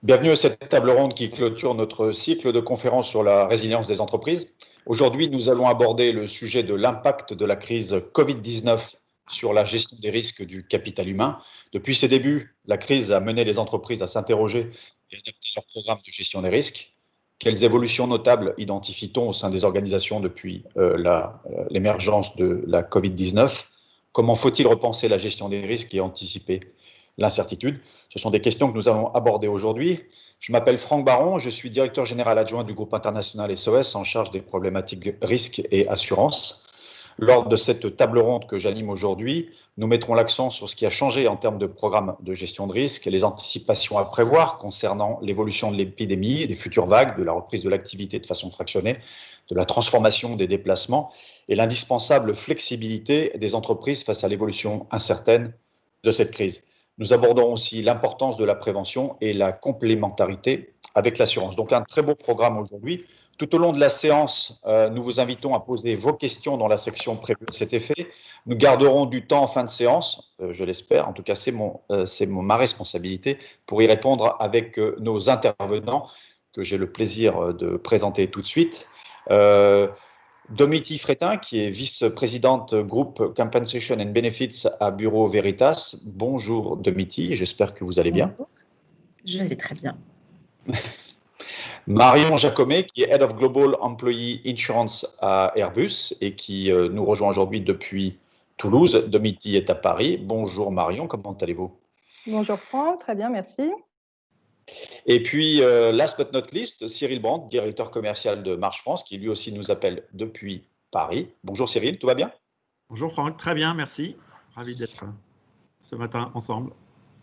Bienvenue à cette table ronde qui clôture notre cycle de conférences sur la résilience des entreprises. Aujourd'hui, nous allons aborder le sujet de l'impact de la crise Covid-19 sur la gestion des risques du capital humain. Depuis ses débuts, la crise a mené les entreprises à s'interroger et adapter leur programme de gestion des risques. Quelles évolutions notables identifie-t-on au sein des organisations depuis l'émergence de la Covid-19 ? Comment faut-il repenser la gestion des risques et anticiper l'incertitude? Ce sont des questions que nous allons aborder aujourd'hui. Je m'appelle Franck Baron, je suis directeur général adjoint du groupe international SOS en charge des problématiques risques et assurances. Lors de cette table ronde que j'anime aujourd'hui, nous mettrons l'accent sur ce qui a changé en termes de programme de gestion de risque et les anticipations à prévoir concernant l'évolution de l'épidémie, des futures vagues, de la reprise de l'activité de façon fractionnée, de la transformation des déplacements et l'indispensable flexibilité des entreprises face à l'évolution incertaine de cette crise. Nous aborderons aussi l'importance de la prévention et la complémentarité avec l'assurance. Donc un très beau programme aujourd'hui. Tout au long de la séance, nous vous invitons à poser vos questions dans la section prévue à cet effet. Nous garderons du temps en fin de séance, je l'espère, en tout cas c'est ma responsabilité, pour y répondre avec nos intervenants que j'ai le plaisir de présenter tout de suite. Domiti Frétin, qui est vice-présidente groupe Compensation and Benefits à Bureau Veritas. Bonjour Domiti, j'espère que vous allez bien. Bonjour. Je vais très bien. Marion Jacomet, qui est Head of Global Employee Insurance à Airbus et qui nous rejoint aujourd'hui depuis Toulouse. Domiti est à Paris. Bonjour Marion, comment allez-vous? Bonjour Franck, très bien, merci. Et puis, last but not least, Cyril Brandt, directeur commercial de Marche France, qui lui aussi nous appelle depuis Paris. Bonjour Cyril, tout va bien? Bonjour Franck, très bien, merci. Ravi d'être ce matin ensemble.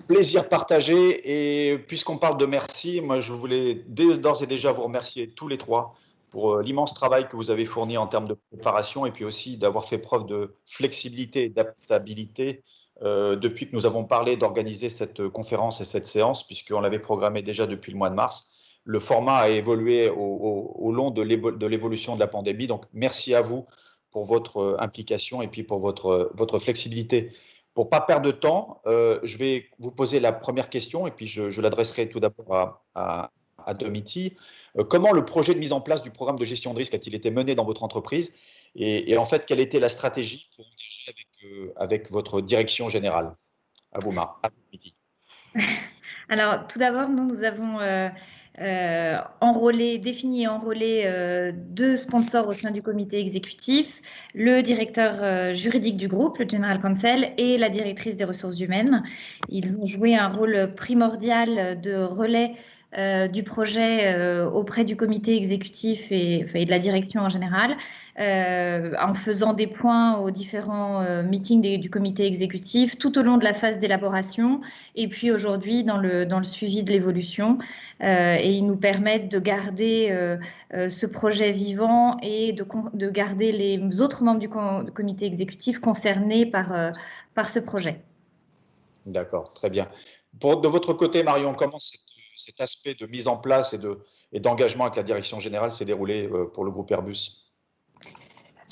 Plaisir partagé. Et puisqu'on parle de merci, moi je voulais d'ores et déjà vous remercier tous les trois pour l'immense travail que vous avez fourni en termes de préparation et puis aussi d'avoir fait preuve de flexibilité et d'adaptabilité depuis que nous avons parlé d'organiser cette conférence et cette séance, puisqu'on l'avait programmée déjà depuis le mois de mars. Le format a évolué au long de l'évolution de la pandémie. Donc, merci à vous pour votre implication et puis pour votre flexibilité. Pour ne pas perdre de temps, je vais vous poser la première question et puis je l'adresserai tout d'abord à Domiti. Comment le projet de mise en place du programme de gestion de risque a-t-il été mené dans votre entreprise et en fait, quelle était la stratégie pour engager avec votre direction générale? À vous, Domiti. Alors, tout d'abord, nous avons défini et enrôlé deux sponsors au sein du comité exécutif, le directeur juridique du groupe, le General Counsel, et la directrice des ressources humaines. Ils ont joué un rôle primordial de relais du projet auprès du comité exécutif et de la direction en général, en faisant des points aux différents meetings du comité exécutif tout au long de la phase d'élaboration et puis aujourd'hui dans le suivi de l'évolution. Et ils nous permettent de garder ce projet vivant et de garder les autres membres du comité exécutif concernés par ce projet. D'accord, très bien. De votre côté, Marion, comment cet aspect de mise en place et d'engagement avec la direction générale s'est déroulé pour le groupe Airbus?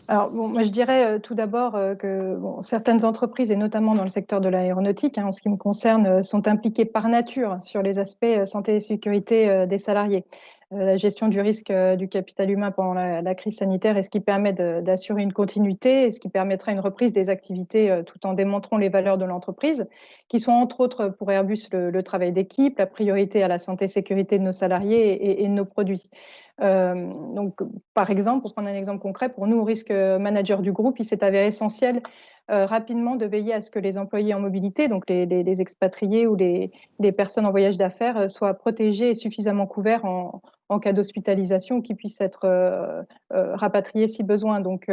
Alors, moi, je dirais tout d'abord que certaines entreprises, et notamment dans le secteur de l'aéronautique, en ce qui me concerne, sont impliquées par nature sur les aspects santé et sécurité des salariés. La gestion du risque du capital humain pendant la crise sanitaire est ce qui permet d'assurer une continuité et ce qui permettra une reprise des activités tout en démontrant les valeurs de l'entreprise, qui sont entre autres pour Airbus le travail d'équipe, la priorité à la santé et sécurité de nos salariés et de nos produits. Donc, par exemple, pour prendre un exemple concret, pour nous, au risque manager du groupe, il s'est avéré essentiel rapidement de veiller à ce que les employés en mobilité, donc les expatriés ou les personnes en voyage d'affaires, soient protégés et suffisamment couverts en cas d'hospitalisation, qu'ils puissent être rapatriés si besoin. Donc,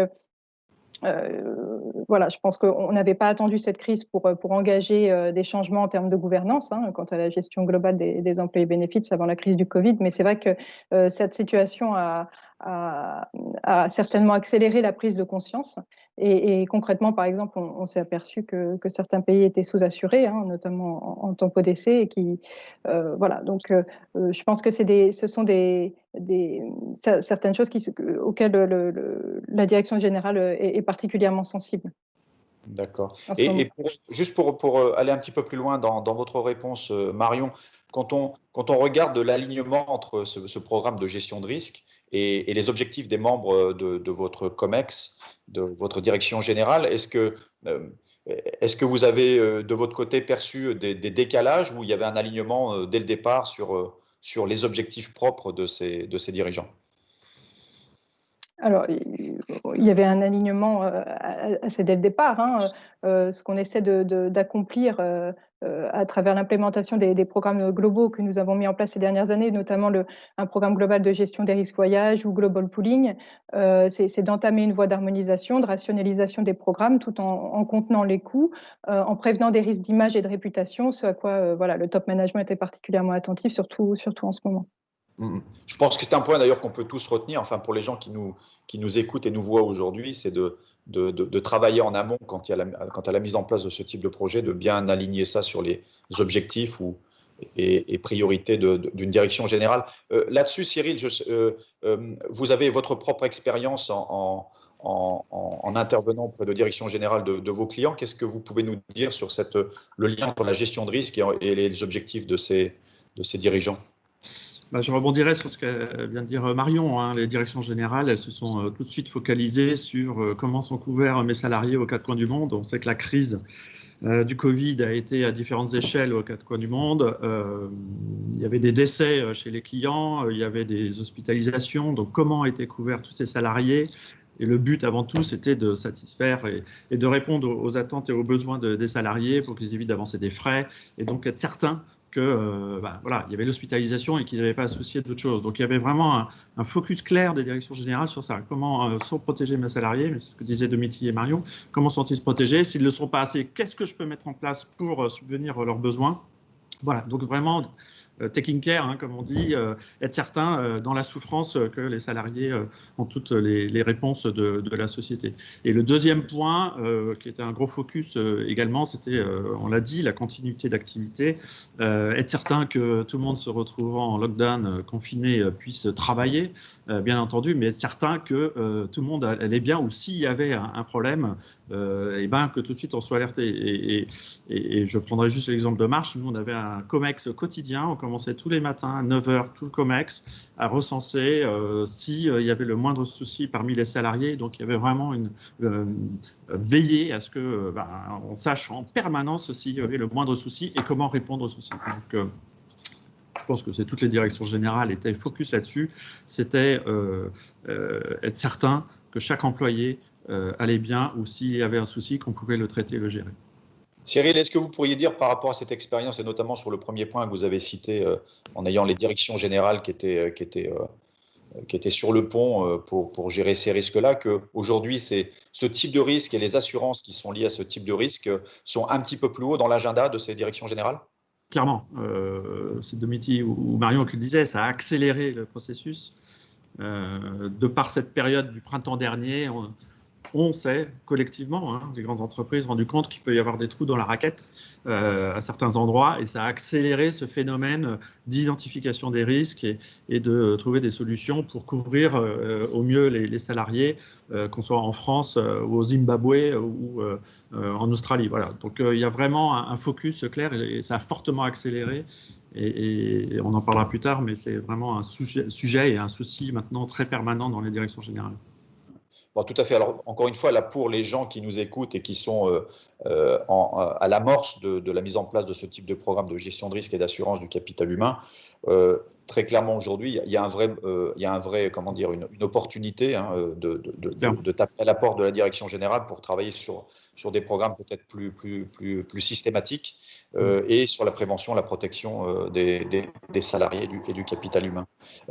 voilà, je pense qu'on n'avait pas attendu cette crise pour engager des changements en termes de gouvernance quant à la gestion globale des employés bénéfices avant la crise du Covid. Mais c'est vrai que cette situation a certainement accéléré la prise de conscience. Et concrètement, par exemple, on s'est aperçu que certains pays étaient sous-assurés, notamment en tempo d'essai. Et voilà, donc je pense que ce sont certaines choses auxquelles la direction générale est particulièrement sensible. D'accord. Et juste pour aller un petit peu plus loin dans votre réponse, Marion, quand on regarde l'alignement entre ce programme de gestion de risque et les objectifs des membres de votre COMEX, de votre direction générale, est-ce que vous avez de votre côté perçu des décalages où il y avait un alignement dès le départ sur les objectifs propres de ces dirigeants? Alors, il y avait un alignement assez dès le départ. Ce qu'on essaie d'accomplir à travers l'implémentation des programmes globaux que nous avons mis en place ces dernières années, notamment un programme global de gestion des risques voyage ou Global Pooling, c'est d'entamer une voie d'harmonisation, de rationalisation des programmes tout en contenant les coûts, en prévenant des risques d'image et de réputation, ce à quoi le top management était particulièrement attentif, surtout en ce moment. Je pense que c'est un point d'ailleurs qu'on peut tous retenir, enfin pour les gens qui nous écoutent et nous voient aujourd'hui, c'est de travailler en amont quant à la mise en place de ce type de projet, de bien aligner ça sur les objectifs et priorités d'une direction générale. Là-dessus, Cyril, vous avez votre propre expérience en intervenant auprès de direction générale de vos clients. Qu'est-ce que vous pouvez nous dire sur le lien entre la gestion de risque et les objectifs de ces dirigeants? Je rebondirai sur ce que vient de dire Marion. Les directions générales, elles se sont tout de suite focalisées sur comment sont couverts mes salariés aux quatre coins du monde. On sait que la crise du Covid a été à différentes échelles aux quatre coins du monde. Il y avait des décès chez les clients, il y avait des hospitalisations. Donc, comment étaient couverts tous ces salariés? Et le but, avant tout, c'était de satisfaire et de répondre aux attentes et aux besoins des salariés pour qu'ils évitent d'avancer des frais et donc être certains que il y avait l'hospitalisation et qu'ils n'avaient pas associé d'autres choses. Donc, il y avait vraiment un focus clair des directions générales sur ça. Comment sont protégés mes salariés? Mais c'est ce que disaient Domitille et Marion. Comment sont-ils protégés? S'ils ne le sont pas assez, qu'est-ce que je peux mettre en place pour subvenir à leurs besoins? Voilà, donc vraiment taking care, comme on dit, être certain dans la souffrance que les salariés ont toutes les réponses de la société. Et le deuxième point, qui était un gros focus également, c'était, on l'a dit, la continuité d'activité. Être certain que tout le monde se retrouvant en lockdown, confiné, puisse travailler, bien entendu, mais être certain que tout le monde allait bien, ou s'il y avait un problème, que tout de suite on soit alerté. Et je prendrai juste l'exemple de Marche. Nous, on avait un COMEX quotidien. On commençait tous les matins à 9 h, tout le COMEX, à recenser s'il y avait le moindre souci parmi les salariés. Donc, il y avait vraiment veiller à ce que on sache en permanence s'il y avait le moindre souci et comment répondre aux soucis. Donc, je pense que toutes les directions générales étaient focus là-dessus. C'était être certain que chaque employé allait bien, ou s'il y avait un souci, qu'on pouvait le traiter et le gérer. Cyril, est-ce que vous pourriez dire par rapport à cette expérience, et notamment sur le premier point que vous avez cité, en ayant les directions générales qui étaient sur le pont pour gérer ces risques-là, qu'aujourd'hui, ce type de risque et les assurances qui sont liées à ce type de risque sont un petit peu plus haut dans l'agenda de ces directions générales? Clairement, c'est Domitille ou Marion qui le disait, ça a accéléré le processus. De par cette période du printemps dernier, on sait collectivement, les grandes entreprises, rendu compte qu'il peut y avoir des trous dans la raquette à certains endroits, et ça a accéléré ce phénomène d'identification des risques et de trouver des solutions pour couvrir au mieux les salariés, qu'on soit en France ou au Zimbabwe ou en Australie. Voilà. Donc il y a vraiment un focus clair et ça a fortement accéléré. Et on en parlera plus tard, mais c'est vraiment un sujet et un souci maintenant très permanent dans les directions générales. Bon, tout à fait. Alors, encore une fois, là, pour les gens qui nous écoutent et qui sont à l'amorce de la mise en place de ce type de programme de gestion de risque et d'assurance du capital humain, très clairement, aujourd'hui, il y a un vrai, comment dire, une opportunité de taper à la porte de la direction générale pour travailler sur des programmes peut-être plus systématiques et sur la prévention, la protection des salariés et du capital humain.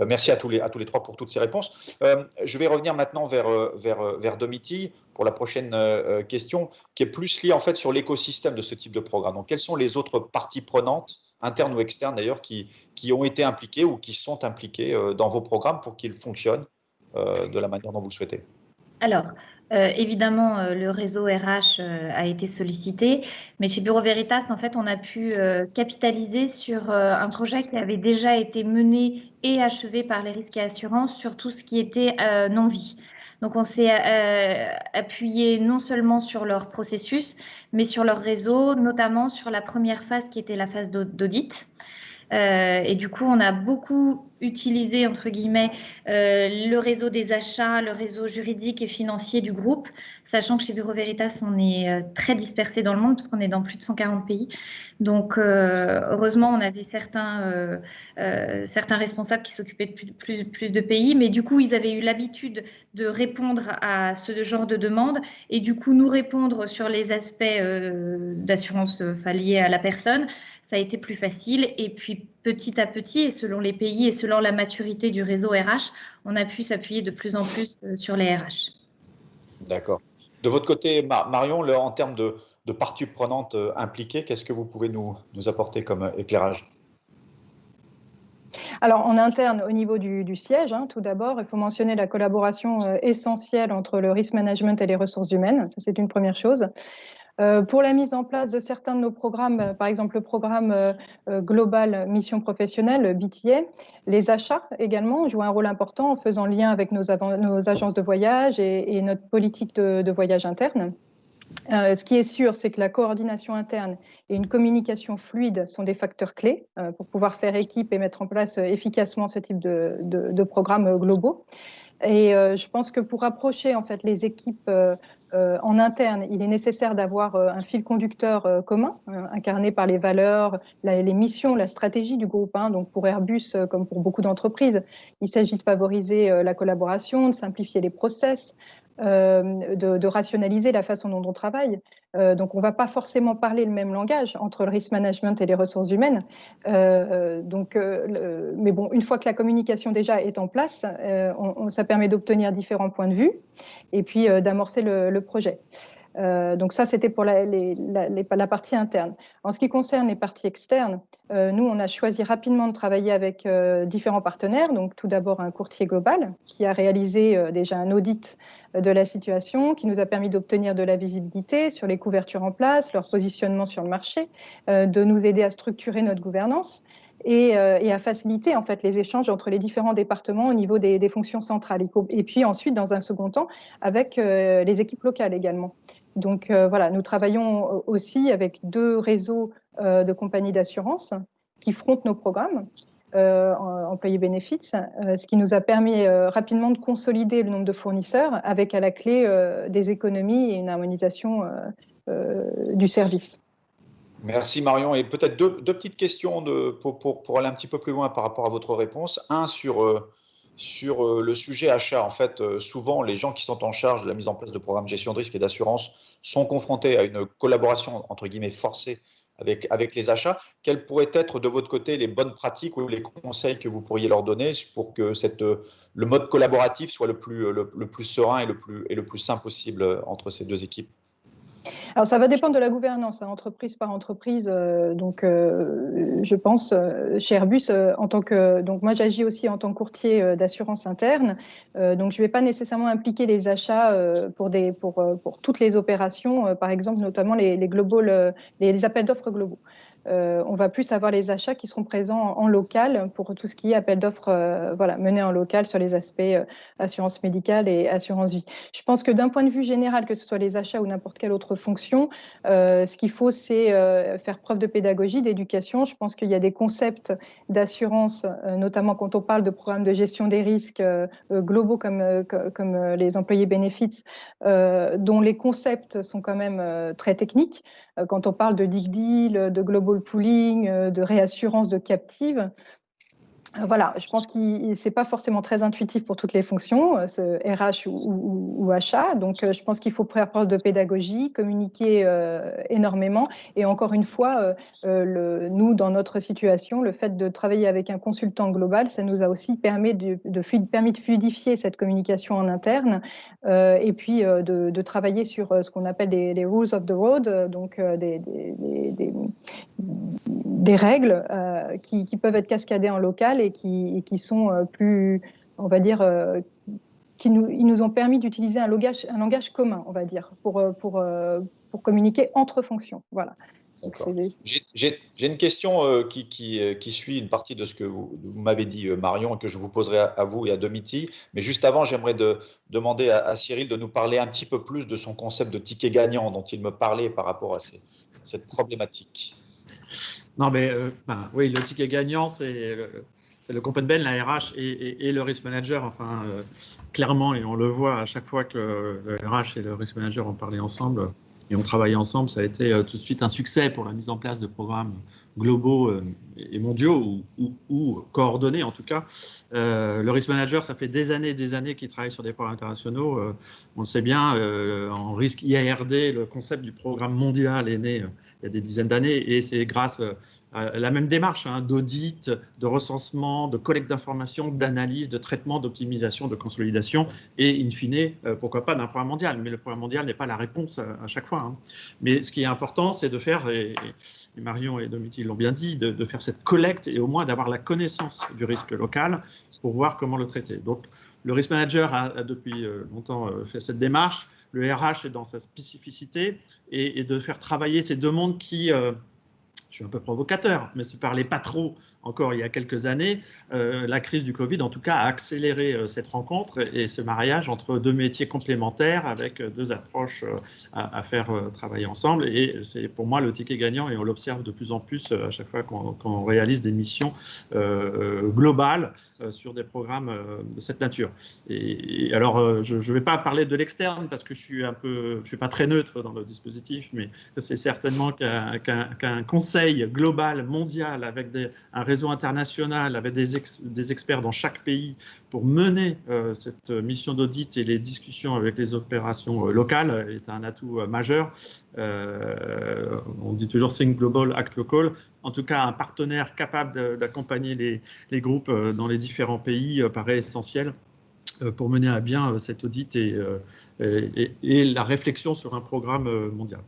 Merci à tous les trois pour toutes ces réponses. Je vais revenir maintenant vers Domitille pour la prochaine question, qui est plus liée en fait sur l'écosystème de ce type de programme. Donc, quelles sont les autres parties prenantes, internes ou externes d'ailleurs, qui ont été impliquées ou qui sont impliquées dans vos programmes pour qu'ils fonctionnent de la manière dont vous le souhaitez? Alors, évidemment, le réseau RH a été sollicité, mais chez Bureau Veritas, en fait, on a pu capitaliser sur un projet qui avait déjà été mené et achevé par les risques et assurances sur tout ce qui était non-vie. Donc on s'est appuyé non seulement sur leur processus, mais sur leur réseau, notamment sur la première phase qui était la phase d'audit. Et du coup, on a beaucoup utilisé, entre guillemets, le réseau des achats, le réseau juridique et financier du groupe, sachant que chez Bureau Veritas, on est très dispersé dans le monde, puisqu'on est dans plus de 140 pays. Donc, heureusement, on avait certains responsables qui s'occupaient de plus de pays, mais du coup, ils avaient eu l'habitude de répondre à ce genre de demande et du coup, nous répondre sur les aspects d'assurance liés à la personne. Ça a été plus facile. Et puis, petit à petit, et selon les pays et selon la maturité du réseau RH, on a pu s'appuyer de plus en plus sur les RH. D'accord. De votre côté, Marion, en termes de parties prenantes impliquées, qu'est-ce que vous pouvez nous apporter comme éclairage? Alors, en interne, au niveau du siège, tout d'abord, il faut mentionner la collaboration essentielle entre le risk management et les ressources humaines. Ça, c'est une première chose. Pour la mise en place de certains de nos programmes, par exemple le programme global mission professionnelle, BTA, les achats également jouent un rôle important en faisant lien avec nos agences de voyage et notre politique de voyage interne. Ce qui est sûr, c'est que la coordination interne et une communication fluide sont des facteurs clés pour pouvoir faire équipe et mettre en place efficacement ce type de programmes globaux. Et je pense que pour rapprocher en fait les équipes en interne, il est nécessaire d'avoir un fil conducteur commun, incarné par les valeurs, les missions, la stratégie du groupe. Donc pour Airbus, comme pour beaucoup d'entreprises, il s'agit de favoriser la collaboration, de simplifier les process, de rationaliser la façon dont on travaille. Donc on ne va pas forcément parler le même langage entre le risk management et les ressources humaines. Mais bon, une fois que la communication déjà est en place, ça permet d'obtenir différents points de vue et puis d'amorcer le projet. Donc ça, c'était pour la partie interne. En ce qui concerne les parties externes, nous, on a choisi rapidement de travailler avec différents partenaires. Donc tout d'abord un courtier global qui a réalisé déjà un audit de la situation, qui nous a permis d'obtenir de la visibilité sur les couvertures en place, leur positionnement sur le marché, de nous aider à structurer notre gouvernance. Et à faciliter en fait les échanges entre les différents départements au niveau des fonctions centrales. Et puis ensuite, dans un second temps, avec les équipes locales également. Donc voilà, nous travaillons aussi avec 2 réseaux de compagnies d'assurance qui frontent nos programmes, employés benefits, ce qui nous a permis rapidement de consolider le nombre de fournisseurs avec à la clé des économies et une harmonisation du service. Merci Marion. Et peut-être deux petites questions pour aller un petit peu plus loin par rapport à votre réponse. Un, sur le sujet achat. En fait, souvent, les gens qui sont en charge de la mise en place de programmes de gestion de risque et d'assurance sont confrontés à une collaboration, entre guillemets, forcée avec les achats. Quelles pourraient être de votre côté les bonnes pratiques ou les conseils que vous pourriez leur donner pour que le mode collaboratif soit le plus serein et le plus sain possible entre ces 2 équipes? Alors, ça va dépendre de la gouvernance, entreprise par entreprise. Je pense, chez Airbus, donc moi, j'agis aussi en tant que courtier d'assurance interne. Donc, je ne vais pas nécessairement impliquer les achats pour toutes les opérations, par exemple, notamment les appels d'offres globaux. On va plus avoir les achats qui seront présents en local pour tout ce qui est appel d'offres menés en local sur les aspects assurance médicale et assurance vie. Je pense que d'un point de vue général, que ce soit les achats ou n'importe quelle autre fonction, ce qu'il faut, c'est faire preuve de pédagogie, d'éducation. Je pense qu'il y a des concepts d'assurance, notamment quand on parle de programmes de gestion des risques globaux comme les employés benefits, dont les concepts sont quand même très techniques. Quand on parle de dig deal, de global pooling, de réassurance de captive, voilà, je pense que ce n'est pas forcément très intuitif pour toutes les fonctions, ce RH ou achat. Donc, je pense qu'il faut faire preuve de pédagogie, communiquer énormément. Et encore une fois, nous, dans notre situation, le fait de travailler avec un consultant global, ça nous a aussi permis de fluidifier cette communication en interne et puis de travailler sur ce qu'on appelle les rules of the road, donc des règles qui peuvent être cascadées en local et qui sont plus, on va dire, ils nous ont permis d'utiliser un langage commun, on va dire, pour communiquer entre fonctions. Voilà. J'ai une question qui suit une partie de ce que vous m'avez dit, Marion, et que je vous poserai à vous et à Domiti. Mais juste avant, j'aimerais demander à Cyril de nous parler un petit peu plus de son concept de ticket gagnant dont il me parlait par rapport à cette problématique. Non, mais oui, le ticket gagnant, c'est le CompenBen, la RH et le Risk Manager. Enfin, clairement, et on le voit à chaque fois que le RH et le Risk Manager ont parlé ensemble et ont travaillé ensemble, ça a été tout de suite un succès pour la mise en place de programmes globaux et mondiaux ou coordonnés en tout cas. Le Risk Manager, ça fait des années qu'il travaille sur des programmes internationaux. On le sait bien, en risque IARD, le concept du programme mondial est né il y a des dizaines d'années et c'est grâce à la même démarche d'audit, de recensement, de collecte d'informations, d'analyse, de traitement, d'optimisation, de consolidation et in fine, pourquoi pas d'un programme mondial. Mais le programme mondial n'est pas la réponse à chaque fois. Mais ce qui est important, c'est de faire, et Marion et Domiti l'ont bien dit, de faire cette collecte et au moins d'avoir la connaissance du risque local pour voir comment le traiter. Donc, le Risk Manager a depuis longtemps fait cette démarche. Le RH est dans sa spécificité et de faire travailler ces deux mondes qui, je suis un peu provocateur, mais se parlaient pas trop encore il y a quelques années. La crise du Covid, en tout cas, a accéléré cette rencontre et ce mariage entre deux métiers complémentaires avec deux approches à faire travailler ensemble. Et c'est pour moi le ticket gagnant et on l'observe de plus en plus à chaque fois qu'on réalise des missions globales sur des programmes de cette nature. Et alors, je ne vais pas parler de l'externe parce que je suis pas très neutre dans le dispositif, mais c'est certainement qu'un conseil global, mondial, avec un réseau international, avec des experts dans chaque pays pour mener cette mission d'audit et les discussions avec les opérations locales est un atout majeur. On dit toujours Think Global, Act Local. En tout cas, un partenaire capable d'accompagner les groupes dans les différents pays paraît essentiel pour mener à bien cet audit et la réflexion sur un programme mondial.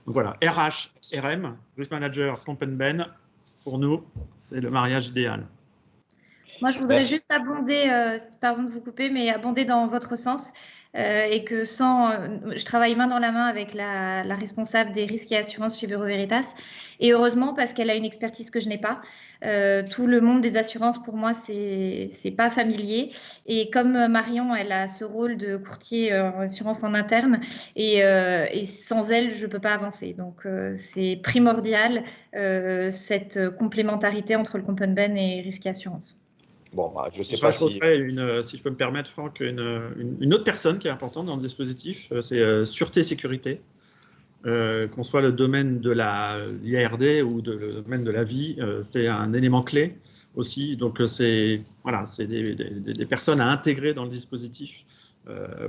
Donc voilà, RH, RM, Risk Manager, CompenBen, pour nous, c'est le mariage idéal. Moi, je voudrais juste abonder, pardon de vous couper, mais abonder dans votre sens et que je travaille main dans la main avec la responsable des risques et assurances chez Bureau Veritas et heureusement parce qu'elle a une expertise que je n'ai pas. Tout le monde des assurances, pour moi, c'est pas familier et comme Marion, elle a ce rôle de courtier en assurance en interne et sans elle, je peux pas avancer. Donc, c'est primordial cette complémentarité entre le CompenBen et risques et assurances. Bon, je sais je pas rajouterais, si je peux me permettre, Franck, une autre personne qui est importante dans le dispositif, c'est sûreté-sécurité. Qu'on soit le domaine de l'IARD ou le domaine de la vie, c'est un élément clé aussi. Donc, c'est des personnes à intégrer dans le dispositif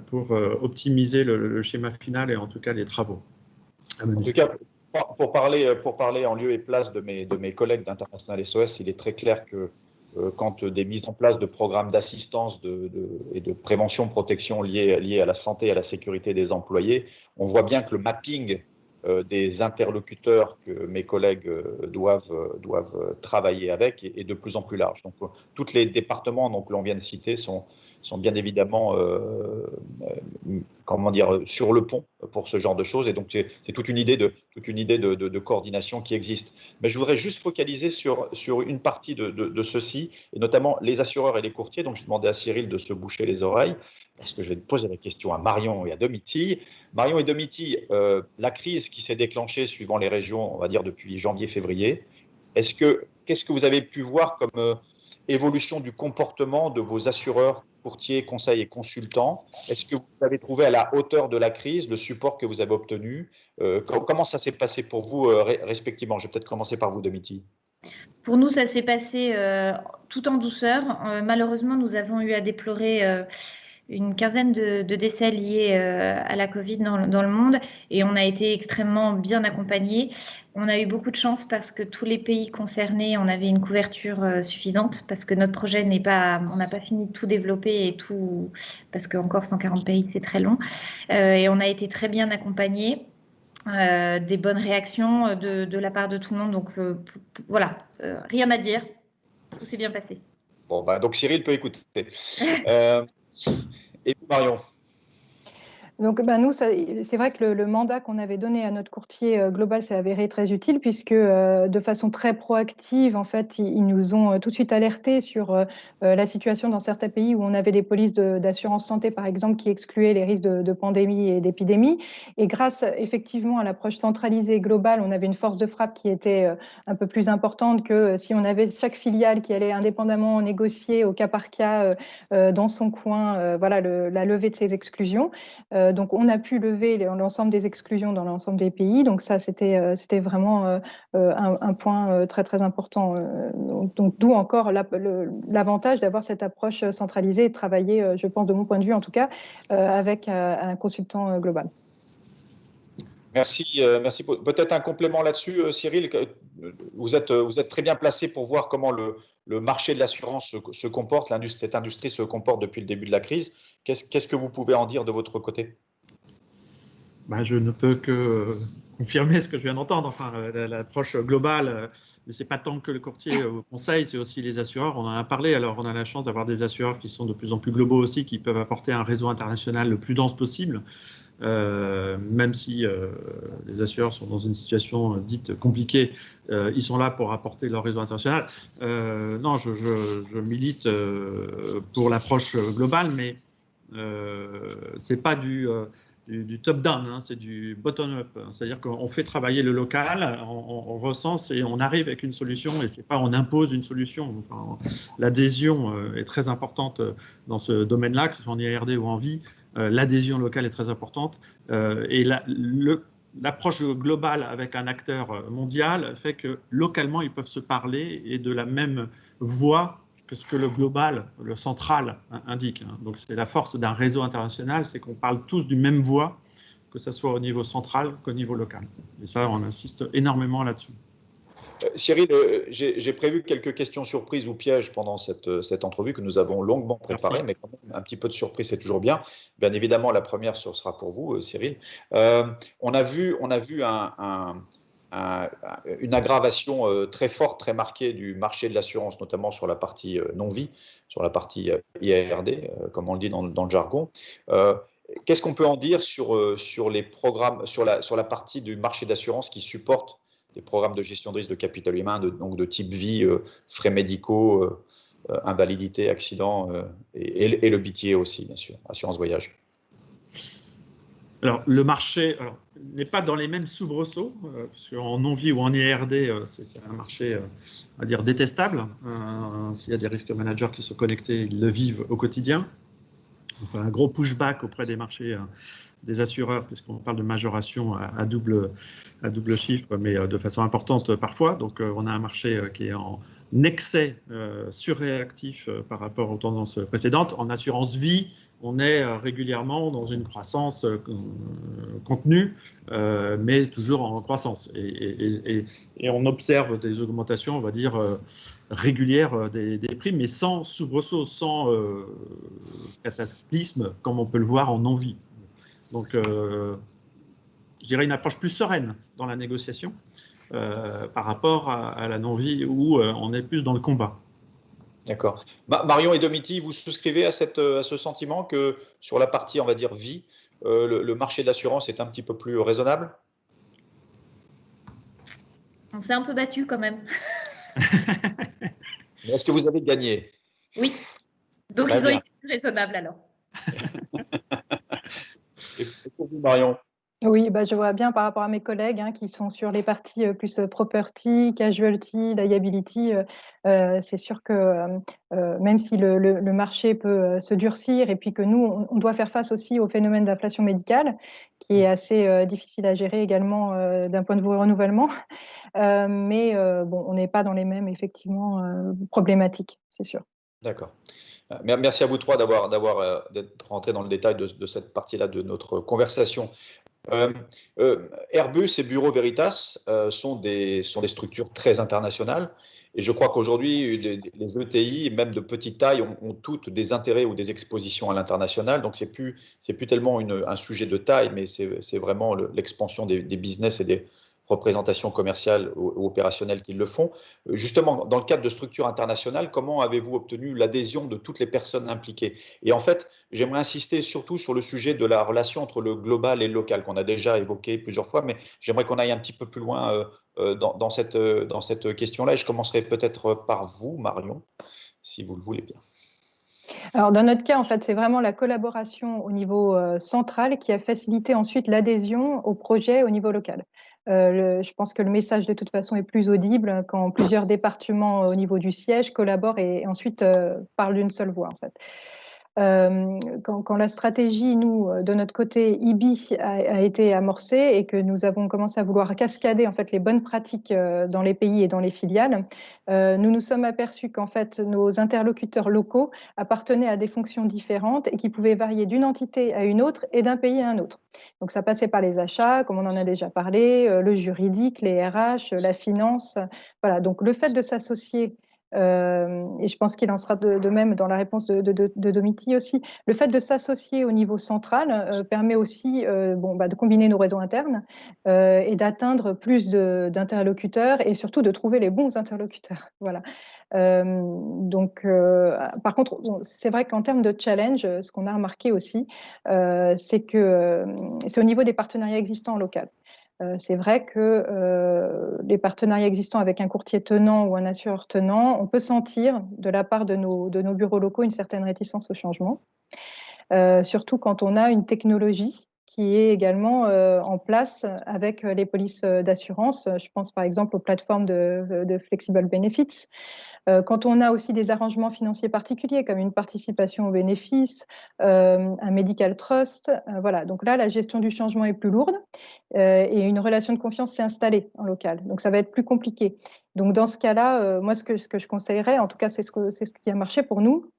pour optimiser le schéma final et en tout cas les travaux. En tout cas, pour parler en lieu et place de mes collègues d'International SOS, il est très clair que quand des mises en place de programmes d'assistance et de prévention, protection liés à la santé et à la sécurité des employés, on voit bien que le mapping des interlocuteurs que mes collègues doivent travailler avec est de plus en plus large. Donc, tous les départements que l'on vient de citer sont bien évidemment sur le pont pour ce genre de choses et donc c'est toute une idée de coordination qui existe. Mais je voudrais juste focaliser sur une partie de ceci et notamment les assureurs et les courtiers. Donc je demandais à Cyril de se boucher les oreilles parce que je vais poser la question à Marion et à Domiti. Marion et Domiti, la crise qui s'est déclenchée suivant les régions, on va dire depuis janvier-février, qu'est-ce que vous avez pu voir comme évolution du comportement de vos assureurs, courtiers, conseils et consultants? Est-ce que vous avez trouvé à la hauteur de la crise le support que vous avez obtenu? Comment ça s'est passé pour vous respectivement? Je vais peut-être commencer par vous, Domiti. Pour nous, ça s'est passé tout en douceur. Malheureusement, nous avons eu à déplorer une quinzaine de décès liés à la Covid dans le monde et on a été extrêmement bien accompagnés. On a eu beaucoup de chance parce que tous les pays concernés, on avait une couverture suffisante parce que notre projet on n'a pas fini de tout développer et tout, parce qu'encore 140 pays, c'est très long. Et on a été très bien accompagnés. Des bonnes réactions de la part de tout le monde. Donc voilà, rien à dire. Tout s'est bien passé. Bon, donc Cyril peut écouter. Et Marion? Donc, nous, c'est vrai que le mandat qu'on avait donné à notre courtier global s'est avéré très utile puisque de façon très proactive, en fait, ils nous ont tout de suite alertés sur la situation dans certains pays où on avait des polices d'assurance santé, par exemple, qui excluaient les risques de pandémie et d'épidémie. Et grâce, effectivement, à l'approche centralisée globale, on avait une force de frappe qui était un peu plus importante que si on avait chaque filiale qui allait indépendamment négocier au cas par cas dans son coin, voilà, la levée de ces exclusions. Donc, on a pu lever l'ensemble des exclusions dans l'ensemble des pays. Donc, ça, c'était vraiment un point très, très important. Donc, d'où encore l'avantage d'avoir cette approche centralisée et de travailler, je pense, de mon point de vue en tout cas, avec un consultant global. Merci. Peut-être un complément là-dessus, Cyril. Vous êtes très bien placé pour voir comment le marché de l'assurance se comporte, cette industrie se comporte depuis le début de la crise. Qu'est-ce que vous pouvez en dire de votre côté? Je ne peux que confirmer ce que je viens d'entendre. Enfin, l'approche globale, mais c'est pas tant que le courtier conseil, c'est aussi les assureurs. On en a parlé. Alors, on a la chance d'avoir des assureurs qui sont de plus en plus globaux aussi, qui peuvent apporter un réseau international le plus dense possible. Même si les assureurs sont dans une situation dite compliquée, ils sont là pour apporter leur réseau international. Non, je milite pour l'approche globale, mais c'est pas du top-down, hein, c'est du bottom-up. C'est-à-dire qu'on fait travailler le local, on recense et on arrive avec une solution, et c'est pas on impose une solution. Enfin, l'adhésion est très importante dans ce domaine-là, que ce soit en IARD ou en vie. L'adhésion locale est très importante et l'approche globale avec un acteur mondial fait que localement ils peuvent se parler et de la même voix que ce que le global, le central indique. Donc c'est la force d'un réseau international, c'est qu'on parle tous d'une même voix, que ce soit au niveau central qu'au niveau local. Et ça, on insiste énormément là-dessus. Cyril, j'ai prévu quelques questions surprises ou pièges pendant cette entrevue que nous avons longuement préparée. Merci. Mais quand même un petit peu de surprise, c'est toujours bien. Bien évidemment, la première, ce sera pour vous, Cyril. On a vu une aggravation très forte, très marquée du marché de l'assurance, notamment sur la partie non-vie, sur la partie IARD, comme on le dit dans le jargon. Qu'est-ce qu'on peut en dire sur les programmes, sur la partie du marché d'assurance qui supporte des programmes de gestion de risque de capital humain, donc de type vie, frais médicaux, invalidité, accident, et le BTA aussi, bien sûr, assurance voyage? Alors, le marché n'est pas dans les mêmes soubresauts, parce qu'en non-vie ou en IARD, c'est un marché, on va dire, détestable. S'il y a des risques managers qui sont connectés, ils le vivent au quotidien. On fait un gros pushback auprès des marchés des assureurs, puisqu'on parle de majoration à double chiffre, mais de façon importante parfois. Donc, on a un marché qui est en excès surréactif par rapport aux tendances précédentes. En assurance vie, on est régulièrement dans une croissance contenue, mais toujours en croissance. Et on observe des augmentations, on va dire, régulières des prix, mais sans soubresaut, sans cataclysme, comme on peut le voir en non-vie. Donc, je dirais une approche plus sereine dans la négociation par rapport à la non-vie où on est plus dans le combat. D'accord. Marion et Domiti, vous souscrivez à ce sentiment que sur la partie, on va dire, vie, le marché d'assurance est un petit peu plus raisonnable? On s'est un peu battu quand même. Mais est-ce que vous avez gagné? Oui. Donc, ils ont été plus raisonnables alors. Et pour vous, Marion? Oui, je vois bien par rapport à mes collègues qui sont sur les parties plus property, casualty, liability. C'est sûr que même si le marché peut se durcir et puis que nous, on doit faire face aussi au phénomène d'inflation médicale qui est assez difficile à gérer également d'un point de vue renouvellement. Mais bon, on n'est pas dans les mêmes, effectivement, problématiques, c'est sûr. D'accord. Merci à vous trois d'être rentrés dans le détail de cette partie-là de notre conversation. Airbus et Bureau Veritas sont des structures très internationales et je crois qu'aujourd'hui les ETI, même de petite taille, ont toutes des intérêts ou des expositions à l'international. Donc c'est plus tellement un sujet de taille, mais c'est vraiment l'expansion des business représentations commerciales ou opérationnelles qui le font. Justement, dans le cadre de structures internationales, comment avez-vous obtenu l'adhésion de toutes les personnes impliquées? Et en fait, j'aimerais insister surtout sur le sujet de la relation entre le global et le local, qu'on a déjà évoqué plusieurs fois, mais j'aimerais qu'on aille un petit peu plus loin dans cette question-là. Et je commencerai peut-être par vous, Marion, si vous le voulez bien. Alors, dans notre cas, en fait, c'est vraiment la collaboration au niveau central qui a facilité ensuite l'adhésion au projet au niveau local. Je pense que le message, de toute façon, est plus audible quand plusieurs départements au niveau du siège collaborent et ensuite parlent d'une seule voix, en fait. Quand la stratégie, nous, de notre côté, IBI a été amorcée et que nous avons commencé à vouloir cascader en fait les bonnes pratiques dans les pays et dans les filiales, nous nous sommes aperçus qu'en fait nos interlocuteurs locaux appartenaient à des fonctions différentes et qui pouvaient varier d'une entité à une autre et d'un pays à un autre. Donc ça passait par les achats, comme on en a déjà parlé, le juridique, les RH, la finance. Voilà. Donc le fait de s'associer et je pense qu'il en sera de même dans la réponse de Domiti aussi. Le fait de s'associer au niveau central permet aussi de combiner nos réseaux internes et d'atteindre plus d'interlocuteurs et surtout de trouver les bons interlocuteurs. Voilà. Par contre, c'est vrai qu'en termes de challenge, ce qu'on a remarqué aussi, c'est que c'est au niveau des partenariats existants en local. C'est vrai que les partenariats existants avec un courtier tenant ou un assureur tenant, on peut sentir de la part de nos bureaux locaux une certaine réticence au changement, surtout quand on a une technologie qui est également en place avec les polices d'assurance. Je pense par exemple aux plateformes de Flexible Benefits. Quand on a aussi des arrangements financiers particuliers, comme une participation aux bénéfices, un medical trust, voilà. Donc là, la gestion du changement est plus lourde et une relation de confiance s'est installée en local. Donc ça va être plus compliqué. Donc dans ce cas-là, moi, ce que je conseillerais, en tout cas, c'est ce qui a marché pour nous,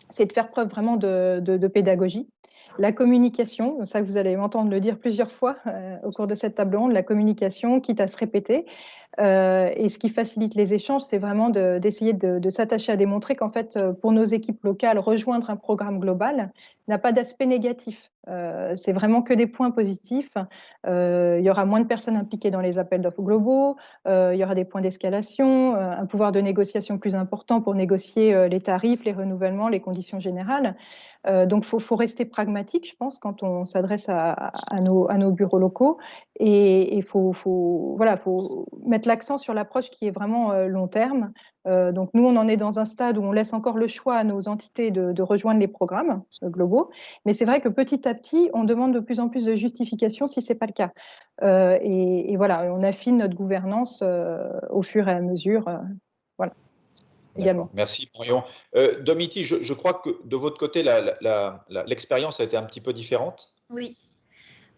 c'est de faire preuve vraiment de pédagogie. La communication, c'est ça que vous allez m'entendre le dire plusieurs fois au cours de cette table ronde, la communication, quitte à se répéter. Et ce qui facilite les échanges, c'est vraiment d'essayer de s'attacher à démontrer qu'en fait, pour nos équipes locales, rejoindre un programme global n'a pas d'aspect négatif. C'est vraiment que des points positifs. Il y aura moins de personnes impliquées dans les appels d'offres globaux, il y aura des points d'escalation, un pouvoir de négociation plus important pour négocier les tarifs, les renouvellements, les conditions générales. Donc, faut rester pragmatique, je pense, quand on s'adresse à nos bureaux locaux. Et il faut mettre l'accent sur l'approche qui est vraiment long terme. Donc, nous, on en est dans un stade où on laisse encore le choix à nos entités de rejoindre les programmes globaux. Mais c'est vrai que petit à petit, on demande de plus en plus de justifications si ce n'est pas le cas. Et voilà, on affine notre gouvernance au fur et à mesure. Voilà. Également. Merci Marion. Domiti, je crois que de votre côté, l'expérience a été un petit peu différente. Oui.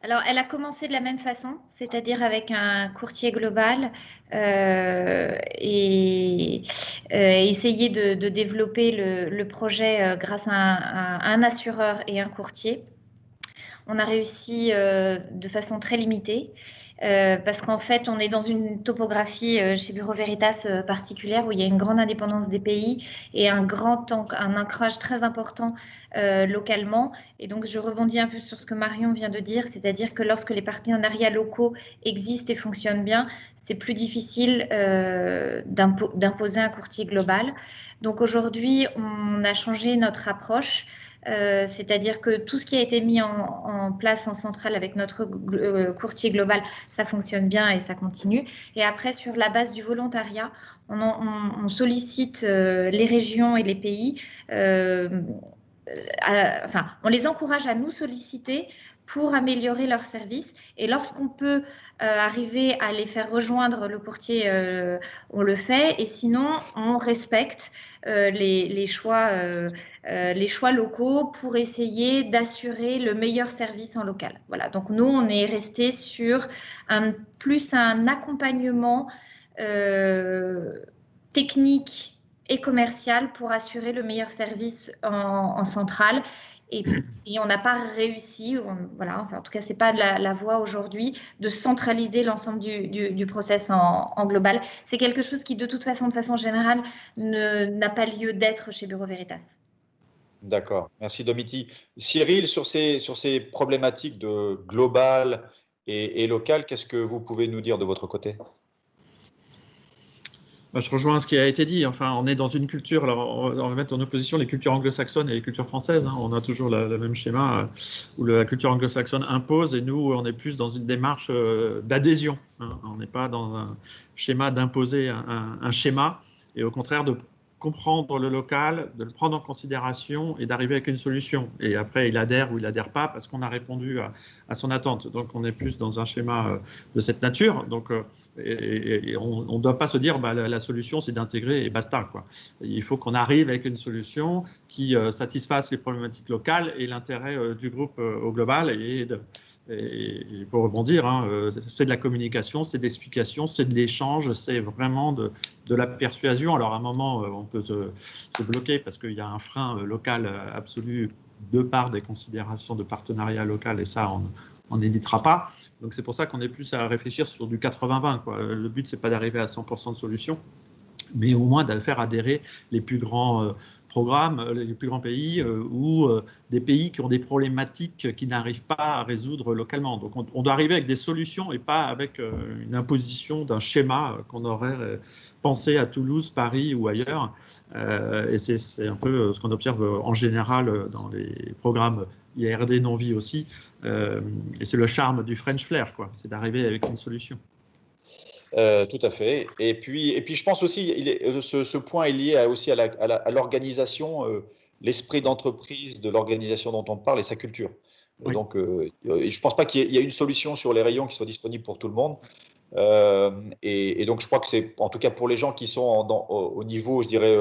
Alors, elle a commencé de la même façon, c'est-à-dire avec un courtier global et essayer de développer le projet grâce à un assureur et un courtier. On a réussi de façon très limitée. Parce qu'en fait, on est dans une topographie chez Bureau Veritas particulière où il y a une grande indépendance des pays et un ancrage très important localement. Et donc, je rebondis un peu sur ce que Marion vient de dire, c'est-à-dire que lorsque les partenariats locaux existent et fonctionnent bien, c'est plus difficile d'imposer un courtier global. Donc aujourd'hui, on a changé notre approche. C'est-à-dire que tout ce qui a été mis en place en centrale avec notre courtier global, ça fonctionne bien et ça continue. Et après, sur la base du volontariat, on sollicite les régions et les pays, on les encourage à nous solliciter pour améliorer leurs services. Et lorsqu'on peut arriver à les faire rejoindre le courtier, on le fait. Et sinon, on respecte les choix locaux pour essayer d'assurer le meilleur service en local. Voilà. Donc nous, on est resté sur plus un accompagnement technique et commercial pour assurer le meilleur service en centrale. Et on n'a pas réussi, en tout cas, ce n'est pas la voie aujourd'hui de centraliser l'ensemble du process en global. C'est quelque chose qui, de toute façon, de façon générale, n'a pas lieu d'être chez Bureau Veritas. D'accord, merci Domiti. Cyril, sur ces problématiques de global et locale. Qu'est-ce que vous pouvez nous dire de votre côté? Je rejoins ce qui a été dit. Enfin, on est dans une culture, alors on va mettre en opposition les cultures anglo-saxonnes et les cultures françaises. On a toujours le même schéma où la culture anglo-saxonne impose et nous, on est plus dans une démarche d'adhésion. On n'est pas dans un schéma d'imposer un schéma et au contraire de comprendre le local, de le prendre en considération et d'arriver avec une solution. Et après, il adhère ou il adhère pas parce qu'on a répondu à son attente. Donc, on est plus dans un schéma de cette nature. Donc, et on ne doit pas se dire la solution, c'est d'intégrer et basta, quoi. Il faut qu'on arrive avec une solution qui satisfasse les problématiques locales et l'intérêt du groupe au global. Et pour rebondir, c'est de la communication, c'est de l'explication, c'est de l'échange, c'est vraiment de la persuasion. Alors à un moment, on peut se bloquer parce qu'il y a un frein local absolu de part des considérations de partenariat local et ça, on n'évitera pas. Donc c'est pour ça qu'on est plus à réfléchir sur du 80-20, quoi. Le but, c'est pas d'arriver à 100% de solutions, mais au moins de faire adhérer les plus grands programmes, les plus grands pays ou des pays qui ont des problématiques qu'ils n'arrivent pas à résoudre localement. Donc on doit arriver avec des solutions et pas avec une imposition d'un schéma qu'on aurait pensé à Toulouse, Paris ou ailleurs. Et c'est un peu ce qu'on observe en général dans les programmes IRD non-vie aussi. Et c'est le charme du French Flair, quoi. C'est d'arriver avec une solution. Tout à fait. Et puis je pense aussi, ce point est lié aussi à l'organisation, l'esprit d'entreprise de l'organisation dont on parle et sa culture. Oui. Donc, je ne pense pas qu'il y ait une solution sur les rayons qui soit disponible pour tout le monde. Et donc, je crois que c'est, en tout cas pour les gens qui sont au niveau, je dirais,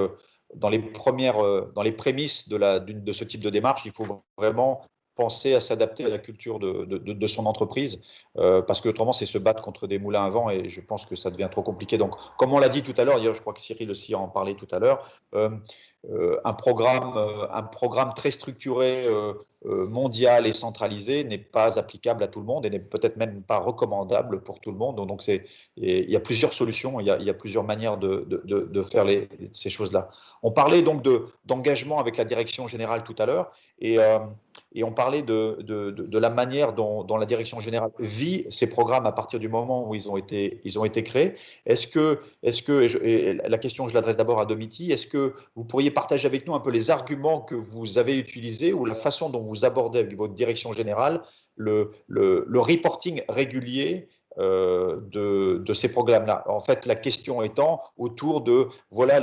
dans les prémices de ce type de démarche, il faut vraiment penser à s'adapter à la culture de son entreprise, parce que autrement c'est se battre contre des moulins à vent et je pense que ça devient trop compliqué. Donc, comme on l'a dit tout à l'heure, je crois que Cyril aussi en parlait tout à l'heure, un programme très structuré, mondial et centralisé n'est pas applicable à tout le monde et n'est peut-être même pas recommandable pour tout le monde. Donc, il y a plusieurs solutions, il y a plusieurs manières de faire ces choses-là. On parlait donc d'engagement avec la direction générale tout à l'heure et on parlait de la manière dont la direction générale vit ces programmes à partir du moment où ils ont été créés. Est-ce que et la question je l'adresse d'abord à Domiti, est-ce que vous pourriez partager avec nous un peu les arguments que vous avez utilisés ou la façon dont vous abordez avec votre direction générale le reporting régulier de ces programmes-là. En fait, la question étant autour de voilà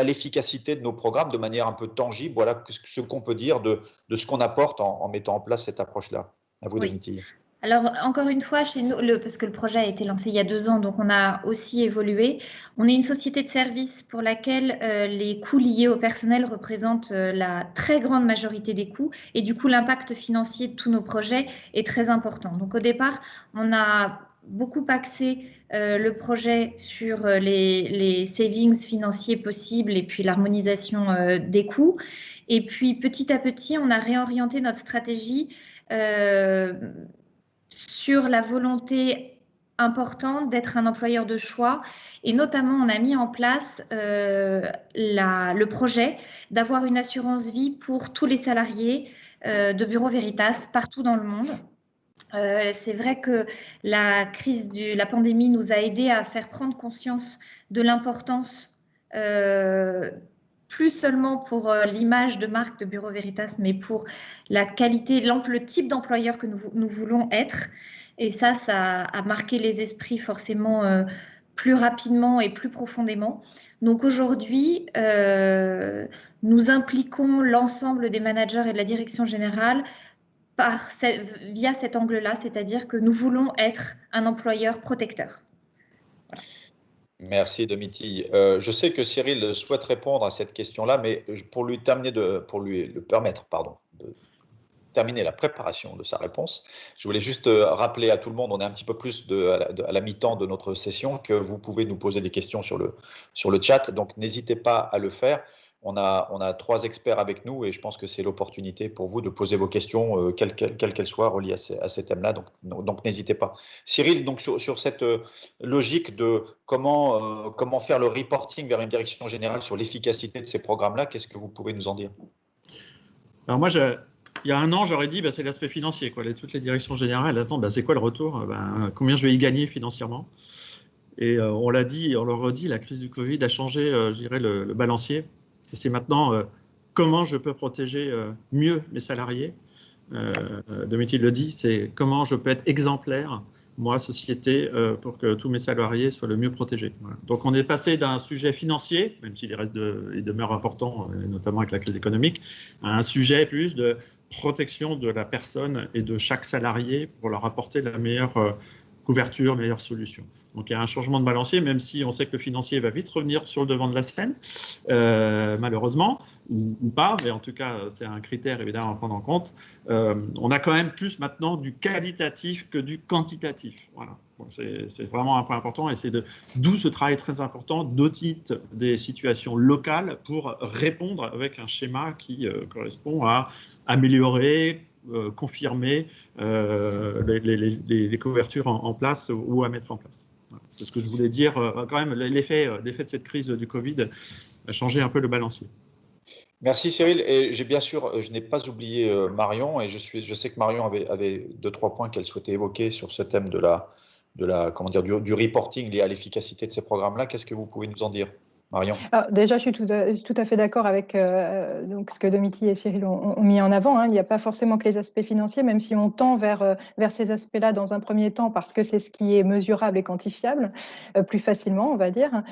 l'efficacité de nos programmes de manière un peu tangible, voilà ce qu'on peut dire de ce qu'on apporte en mettant en place cette approche-là. À vous, Domiti. Alors, encore une fois, chez nous, parce que le projet a été lancé il y a 2 ans, donc on a aussi évolué. On est une société de services pour laquelle les coûts liés au personnel représentent la très grande majorité des coûts et du coup, l'impact financier de tous nos projets est très important. Donc, au départ, on a beaucoup axé le projet sur les savings financiers possibles et puis l'harmonisation des coûts. Et puis, petit à petit, on a réorienté notre stratégie sur la volonté importante d'être un employeur de choix et notamment on a mis en place le projet d'avoir une assurance vie pour tous les salariés de Bureau Veritas partout dans le monde. C'est vrai que la crise la pandémie nous a aidés à faire prendre conscience de l'importance plus seulement pour l'image de marque de Bureau Veritas, mais pour la qualité, le type d'employeur que nous voulons être. Et ça a marqué les esprits forcément plus rapidement et plus profondément. Donc aujourd'hui, nous impliquons l'ensemble des managers et de la direction générale via cet angle-là, c'est-à-dire que nous voulons être un employeur protecteur. Voilà. Merci Domiti. Je sais que Cyril souhaite répondre à cette question-là, mais pour lui permettre de terminer la préparation de sa réponse, je voulais juste rappeler à tout le monde, on est un petit peu plus à la mi-temps de notre session, que vous pouvez nous poser des questions sur le chat, donc n'hésitez pas à le faire. On a 3 experts avec nous et je pense que c'est l'opportunité pour vous de poser vos questions, quelles qu'elles soient, reliées à ces thèmes-là. Donc n'hésitez pas. Cyril, donc sur cette logique de comment faire le reporting vers une direction générale sur l'efficacité de ces programmes-là, qu'est-ce que vous pouvez nous en dire? Alors moi, il y a un an, j'aurais dit, c'est l'aspect financier. Toutes les directions générales attendent, c'est quoi le retour, combien je vais y gagner financièrement. Et on l'a dit, on le redit, la crise du Covid a changé, je dirais, le balancier. C'est maintenant comment je peux protéger mieux mes salariés. Domitille le dit, c'est comment je peux être exemplaire, moi, société, pour que tous mes salariés soient le mieux protégés. Voilà. Donc, on est passé d'un sujet financier, même s'il demeure important, notamment avec la crise économique, à un sujet plus de protection de la personne et de chaque salarié pour leur apporter la meilleure couverture, meilleure solution. Donc il y a un changement de balancier, même si on sait que le financier va vite revenir sur le devant de la scène, malheureusement, ou pas, mais en tout cas c'est un critère évidemment à prendre en compte. On a quand même plus maintenant du qualitatif que du quantitatif. Voilà. Bon, c'est vraiment un point important et c'est d'où ce travail très important d'audit des situations locales pour répondre avec un schéma qui correspond à améliorer, confirmer les couvertures en place ou à mettre en place. Voilà. C'est ce que je voulais dire. Quand même, l'effet de cette crise du Covid a changé un peu le balancier. Merci Cyril. Et bien sûr, je n'ai pas oublié Marion et je sais que Marion avait 2-3 points qu'elle souhaitait évoquer sur ce thème du reporting lié à l'efficacité de ces programmes-là. Qu'est-ce que vous pouvez nous en dire, Marion? Alors, déjà, je suis tout à fait d'accord avec donc, ce que Domitille et Cyril ont mis en avant. Il n'y a pas forcément que les aspects financiers, même si on tend vers ces aspects-là dans un premier temps, parce que c'est ce qui est mesurable et quantifiable plus facilement, on va dire.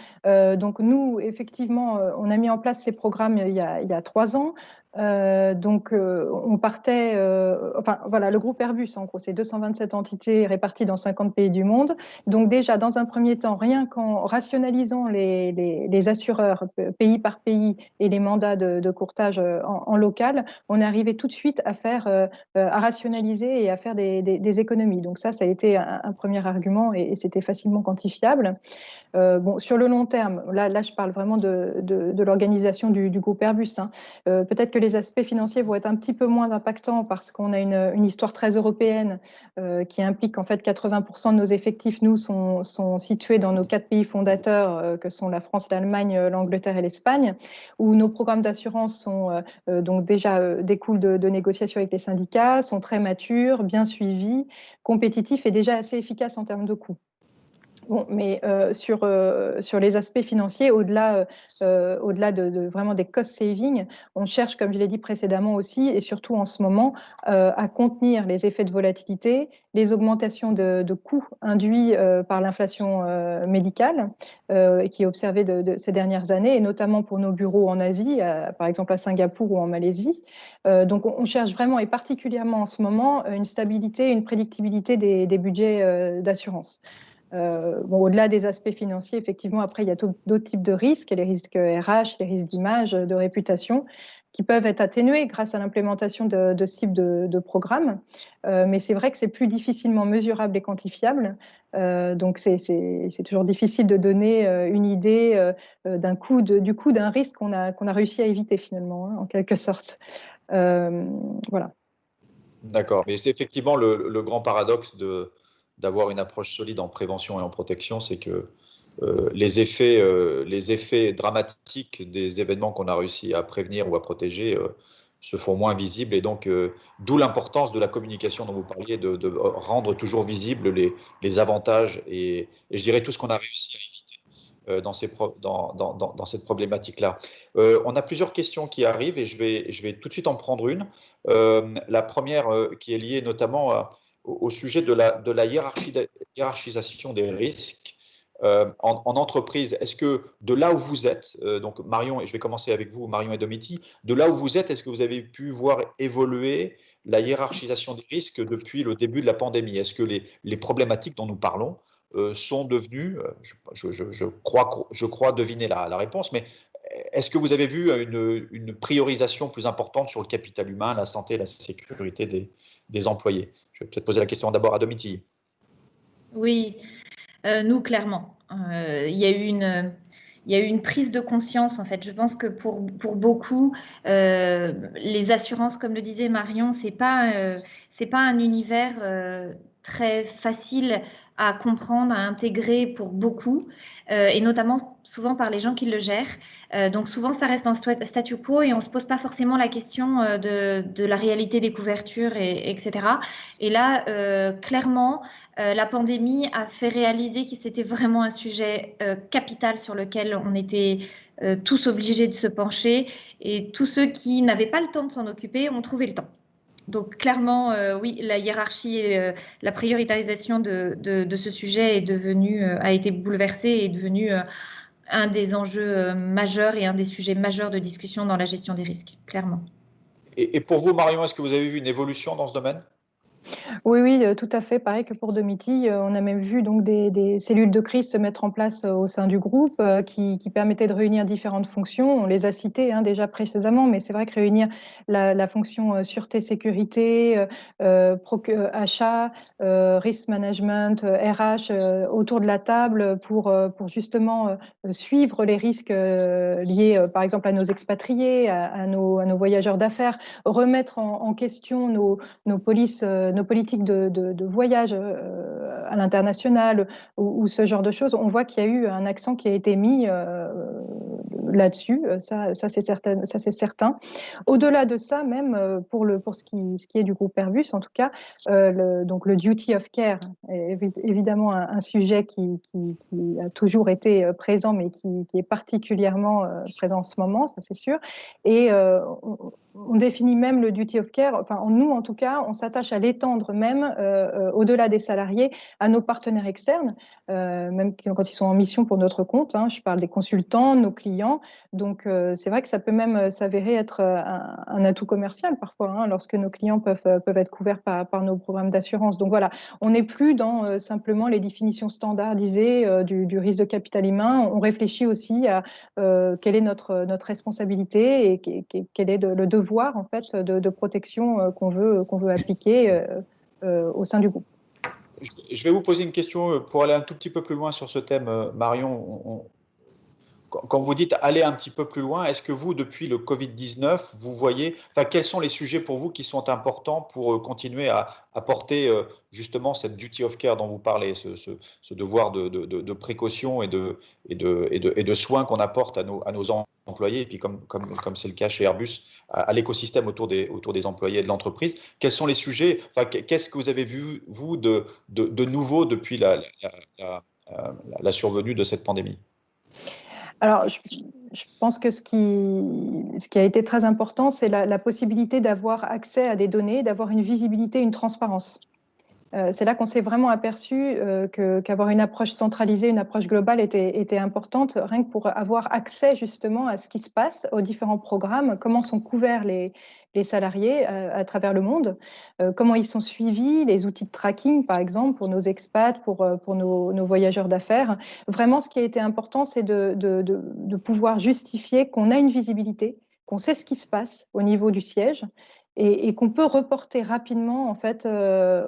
Donc nous, effectivement, on a mis en place ces programmes il y a 3 ans. On partait, le groupe Airbus, en gros, c'est 227 entités réparties dans 50 pays du monde. Donc déjà, dans un premier temps, rien qu'en rationalisant les assureurs pays par pays et les mandats de courtage en local, on est arrivé tout de suite à rationaliser et à faire des économies. Donc ça a été un premier argument et c'était facilement quantifiable. Sur le long terme, là je parle vraiment de l'organisation du groupe Airbus. Peut-être que les aspects financiers vont être un petit peu moins impactants parce qu'on a une histoire très européenne qui implique en fait 80% de nos effectifs, nous, sont situés dans nos 4 pays fondateurs que sont la France, l'Allemagne, l'Angleterre et l'Espagne, où nos programmes d'assurance sont donc déjà découlent de négociations avec les syndicats, sont très matures, bien suivis, compétitifs et déjà assez efficaces en termes de coûts. Mais sur les aspects financiers, au-delà de vraiment des cost saving, on cherche, comme je l'ai dit précédemment aussi, et surtout en ce moment, à contenir les effets de volatilité, les augmentations de coûts induits par l'inflation médicale qui est observée de ces dernières années, et notamment pour nos bureaux en Asie, par exemple à Singapour ou en Malaisie. Donc on cherche vraiment, et particulièrement en ce moment, une stabilité, une prédictibilité des budgets d'assurance. Au-delà des aspects financiers, effectivement, après, il y a d'autres types de risques, les risques RH, les risques d'image, de réputation, qui peuvent être atténués grâce à l'implémentation de ce type de programme. Mais c'est vrai que c'est plus difficilement mesurable et quantifiable. Donc, c'est toujours difficile de donner une idée du coût d'un risque qu'on a réussi à éviter finalement, en quelque sorte. Voilà. D'accord. Mais c'est effectivement le grand paradoxe d'avoir une approche solide en prévention et en protection, c'est que les effets dramatiques des événements qu'on a réussi à prévenir ou à protéger se font moins visibles. Et donc, d'où l'importance de la communication dont vous parliez, de rendre toujours visibles les avantages et je dirais tout ce qu'on a réussi à éviter dans cette problématique-là. On a plusieurs questions qui arrivent et je vais tout de suite en prendre une. La première qui est liée notamment au sujet de la hiérarchisation des risques en entreprise. Est-ce que de là où vous êtes, donc Marion, et je vais commencer avec vous, Marion et Domitille, de là où vous êtes, est-ce que vous avez pu voir évoluer la hiérarchisation des risques depuis le début de la pandémie? Est-ce que les problématiques dont nous parlons sont devenues, je crois deviner la réponse, mais est-ce que vous avez vu une priorisation plus importante sur le capital humain, la santé, la sécurité des employés? Je vais peut-être poser la question d'abord à Domitille. Oui, nous, clairement. Il y a eu une prise de conscience, en fait. Je pense que pour beaucoup, les assurances, comme le disait Marion, c'est pas un univers très facile à comprendre, à intégrer pour beaucoup, et notamment souvent par les gens qui le gèrent. Donc souvent, ça reste en statu quo et on ne se pose pas forcément la question de la réalité des couvertures, etc. Et là, clairement, la pandémie a fait réaliser que c'était vraiment un sujet capital sur lequel on était tous obligés de se pencher, et tous ceux qui n'avaient pas le temps de s'en occuper ont trouvé le temps. Donc clairement, oui, la hiérarchie et la prioritarisation de ce sujet a été bouleversée et est devenue un des enjeux majeurs et un des sujets majeurs de discussion dans la gestion des risques, clairement. Et pour vous, Marion, est-ce que vous avez vu une évolution dans ce domaine ? Oui, oui, tout à fait. Pareil que pour Domiti, on a même vu donc des cellules de crise se mettre en place au sein du groupe qui permettaient de réunir différentes fonctions. On les a citées déjà précédemment, mais c'est vrai que réunir la fonction sûreté-sécurité, achat, risk management, RH autour de la table pour justement suivre les risques liés, par exemple, à nos expatriés, à nos voyageurs d'affaires, remettre en question nos politiques de voyage à l'international ou ce genre de choses, on voit qu'il y a eu un accent qui a été mis là-dessus, ça c'est certain. Au-delà de ça, même pour ce qui est du groupe Airbus, en tout cas, donc le duty of care est évidemment un sujet qui a toujours été présent, mais qui est particulièrement présent en ce moment, ça c'est sûr. Et on définit même le duty of care, enfin nous en tout cas, on s'attache à l'étendre même au-delà des salariés à nos partenaires externes, même quand ils sont en mission pour notre compte. Je parle des consultants, nos clients. Donc c'est vrai que ça peut même s'avérer être un atout commercial parfois, lorsque nos clients peuvent être couverts par nos programmes d'assurance. Donc voilà, on n'est plus dans simplement les définitions standardisées du risque de capital humain. On réfléchit aussi à quelle est notre responsabilité et quel est le devoir en fait de protection qu'on veut appliquer au sein du groupe. Je vais vous poser une question pour aller un tout petit peu plus loin sur ce thème, Marion. Quand vous dites aller un petit peu plus loin, est-ce que vous, depuis le Covid-19, vous voyez, quels sont les sujets pour vous qui sont importants pour continuer à porter justement cette duty of care dont vous parlez, ce devoir de précaution et de soins qu'on apporte à nos employés, et puis comme c'est le cas chez Airbus, à l'écosystème autour des employés et de l'entreprise. Quels sont les sujets, qu'est-ce que vous avez vu, vous, de nouveau depuis la survenue de cette pandémie ? Alors, je pense que ce qui a été très important, c'est la possibilité d'avoir accès à des données, d'avoir une visibilité, une transparence. C'est là qu'on s'est vraiment aperçu qu'avoir une approche centralisée, une approche globale était importante, rien que pour avoir accès justement à ce qui se passe, aux différents programmes, comment sont couverts les salariés à travers le monde, comment ils sont suivis, les outils de tracking par exemple pour nos expats, pour nos voyageurs d'affaires. Vraiment, ce qui a été important, c'est de pouvoir justifier qu'on a une visibilité, qu'on sait ce qui se passe au niveau du siège, et qu'on peut reporter rapidement en fait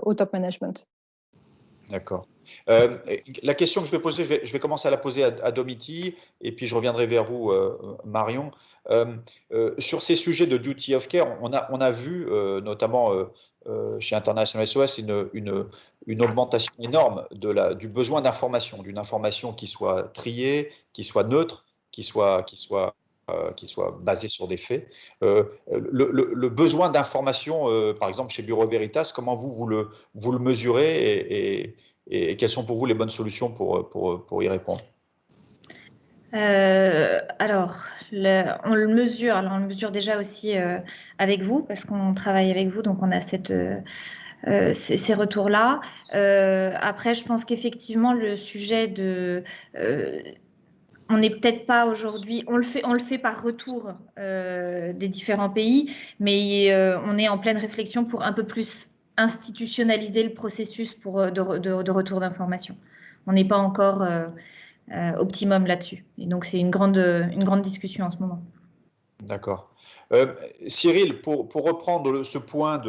au top management. D'accord. La question que je vais poser, je vais commencer à la poser à Domiti, et puis je reviendrai vers vous, Marion. Sur ces sujets de duty of care, on a vu notamment chez International SOS une augmentation énorme du besoin d'information, d'une information qui soit triée, qui soit neutre, qui soit basé sur des faits. Le besoin d'information, par exemple chez Bureau Veritas, comment vous le mesurez et quelles sont pour vous les bonnes solutions pour y répondre ? Alors, on le mesure. Alors, on le mesure déjà aussi avec vous, parce qu'on travaille avec vous, donc on a ces retours-là. Après, je pense qu'effectivement, le sujet on n'est peut-être pas aujourd'hui, on le fait par retour des différents pays, mais on est en pleine réflexion pour un peu plus institutionnaliser le processus de retour d'information. On n'est pas encore optimum là-dessus. Et donc, c'est une grande discussion en ce moment. D'accord. Cyril, pour reprendre ce point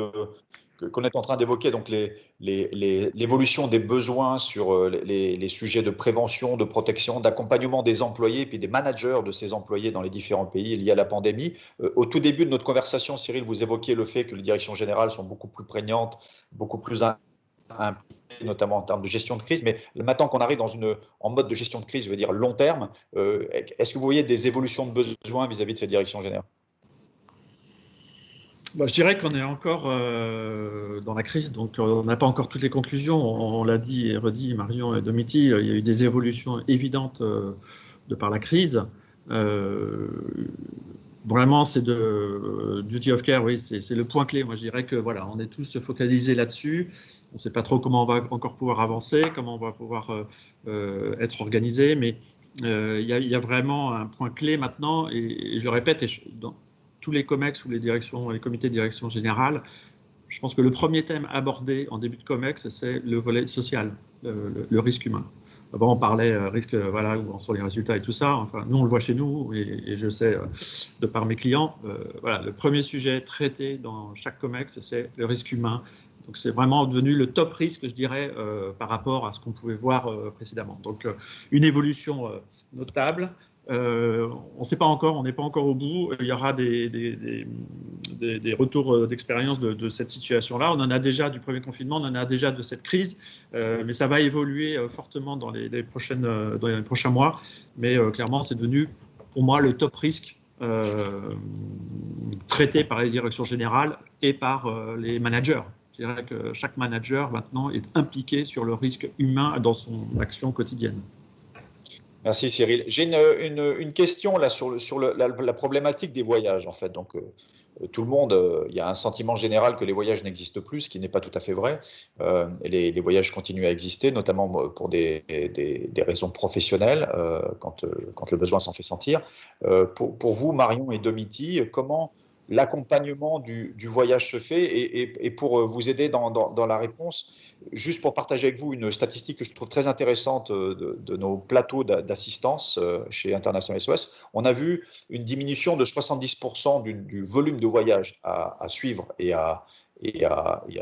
qu'on est en train d'évoquer, donc l'évolution des besoins sur les sujets de prévention, de protection, d'accompagnement des employés et puis des managers de ces employés dans les différents pays liés à la pandémie. Au tout début de notre conversation, Cyril, vous évoquiez le fait que les directions générales sont beaucoup plus prégnantes, beaucoup plus impliqués, notamment en termes de gestion de crise. Mais maintenant qu'on arrive en mode de gestion de crise, je veux dire long terme, est-ce que vous voyez des évolutions de besoins vis-à-vis de cette direction générale? Je dirais qu'on est encore dans la crise, donc on n'a pas encore toutes les conclusions. On l'a dit et redit, Marion et Domitille, il y a eu des évolutions évidentes de par la crise. Vraiment, c'est duty of care, oui, c'est le point clé. Moi, je dirais que voilà, on est tous focalisés là-dessus. On ne sait pas trop comment on va encore pouvoir avancer, comment on va pouvoir être organisé, mais il y a vraiment un point clé maintenant, et je le répète, dans tous les COMEX ou les comités de direction générale, je pense que le premier thème abordé en début de COMEX, c'est le volet social, le risque humain. Avant, on parlait risque, voilà, où en sont les résultats et tout ça. Enfin, nous, on le voit chez nous, et je sais, de par mes clients, voilà, le premier sujet traité dans chaque COMEX, c'est le risque humain. Donc, c'est vraiment devenu le top risque, je dirais, par rapport à ce qu'on pouvait voir précédemment. Donc, une évolution notable. On ne sait pas encore, on n'est pas encore au bout. Il y aura des retours d'expérience de cette situation-là. On en a déjà du premier confinement, on en a déjà de cette crise, mais ça va évoluer fortement dans les prochains mois. Mais clairement, c'est devenu, pour moi, le top risque traité par les directions générales et par les managers. Je dirais que chaque manager, maintenant, est impliqué sur le risque humain dans son action quotidienne. Merci Cyril. J'ai une question là sur la problématique des voyages en fait. Donc tout le monde, il y a un sentiment général que les voyages n'existent plus, ce qui n'est pas tout à fait vrai. Les voyages continuent à exister, notamment pour des raisons professionnelles, quand le besoin s'en fait sentir. Pour vous, Marion et Domitille, comment l'accompagnement du voyage se fait, et pour vous aider dans la réponse, juste pour partager avec vous une statistique que je trouve très intéressante de nos plateaux d'assistance chez International SOS, on a vu une diminution de 70% du volume de voyages à suivre et à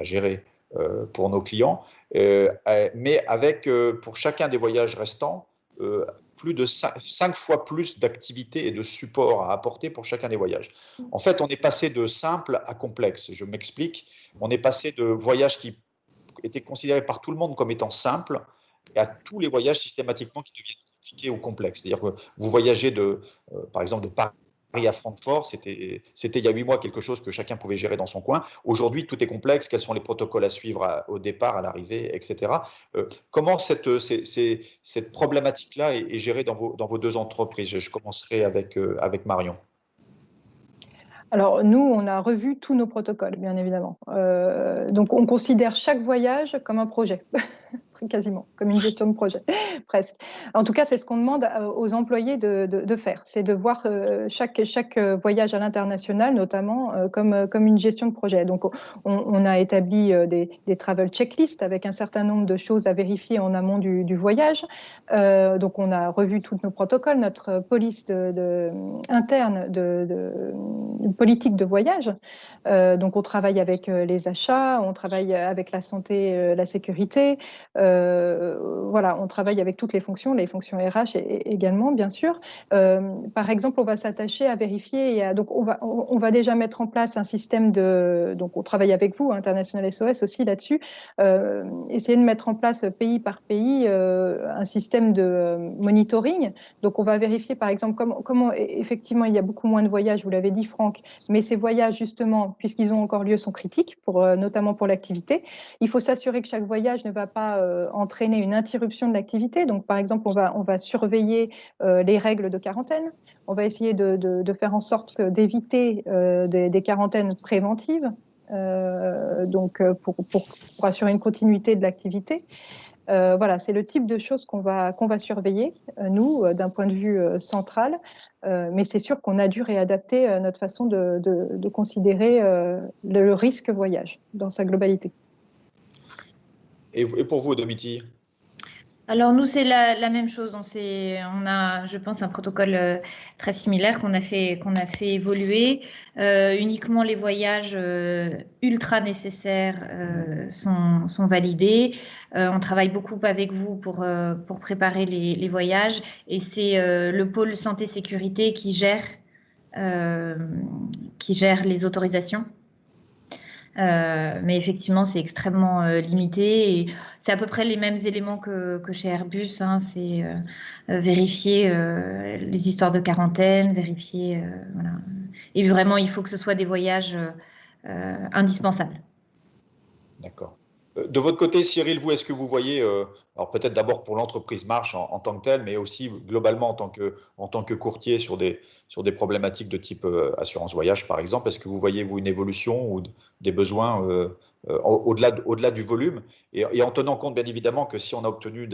gérer pour nos clients, mais avec pour chacun des voyages restants, plus de 5 fois plus d'activités et de support à apporter pour chacun des voyages. En fait, on est passé de simple à complexe. Je m'explique. On est passé de voyages qui étaient considérés par tout le monde comme étant simples à tous les voyages systématiquement qui deviennent compliqués ou complexes. C'est-à-dire que vous voyagez par exemple de Paris à Francfort, c'était il y a 8 mois quelque chose que chacun pouvait gérer dans son coin. Aujourd'hui, tout est complexe. Quels sont les protocoles à suivre au départ, à l'arrivée, etc. Comment cette problématique-là est gérée dans vos deux entreprises? Je commencerai avec Marion. Alors, nous, on a revu tous nos protocoles, bien évidemment. Donc, on considère chaque voyage comme un projet, quasiment, comme une gestion de projet, presque. En tout cas, c'est ce qu'on demande aux employés de faire, c'est de voir chaque voyage à l'international, notamment, comme une gestion de projet. Donc, on a établi des travel checklists avec un certain nombre de choses à vérifier en amont du voyage. Donc, on a revu tous nos protocoles, notre police interne de politique de voyage. Donc, on travaille avec les achats, on travaille avec la santé, la sécurité. Voilà, on travaille avec toutes les fonctions RH également, bien sûr. Par exemple, on va s'attacher à vérifier. Donc, on va déjà mettre en place un système donc, on travaille avec vous, International SOS aussi là-dessus. Essayer de mettre en place pays par pays un système de monitoring. Donc, on va vérifier, par exemple, comment effectivement il y a beaucoup moins de voyages. Vous l'avez dit, Franck, mais ces voyages, justement, puisqu'ils ont encore lieu, sont critiques, notamment pour l'activité. Il faut s'assurer que chaque voyage ne va pas entraîner une interruption de l'activité. Donc, par exemple, on va surveiller les règles de quarantaine. On va essayer de faire en sorte d'éviter des quarantaines préventives, donc pour assurer une continuité de l'activité. Voilà, c'est le type de choses qu'on va surveiller, nous, d'un point de vue central. Mais c'est sûr qu'on a dû réadapter notre façon de considérer le risque voyage dans sa globalité. Et pour vous, Domitille? Alors nous, c'est la même chose. On a, je pense, un protocole très similaire qu'on a fait évoluer. Uniquement les voyages ultra nécessaires sont validés. On travaille beaucoup avec vous pour préparer les voyages, et c'est le pôle santé-sécurité qui gère les autorisations. Mais effectivement, c'est extrêmement limité et c'est à peu près les mêmes éléments que chez Airbus. Hein, c'est vérifier les histoires de quarantaine, vérifier. Voilà. Et vraiment, il faut que ce soit des voyages indispensables. D'accord. De votre côté, Cyril, vous, est-ce que vous voyez, alors peut-être d'abord pour l'entreprise Marche en tant que telle, mais aussi globalement en tant que courtier sur des problématiques de type assurance voyage, par exemple, est-ce que vous voyez, vous, une évolution ou des besoins au-delà du volume et en tenant compte, bien évidemment, que si on a obtenu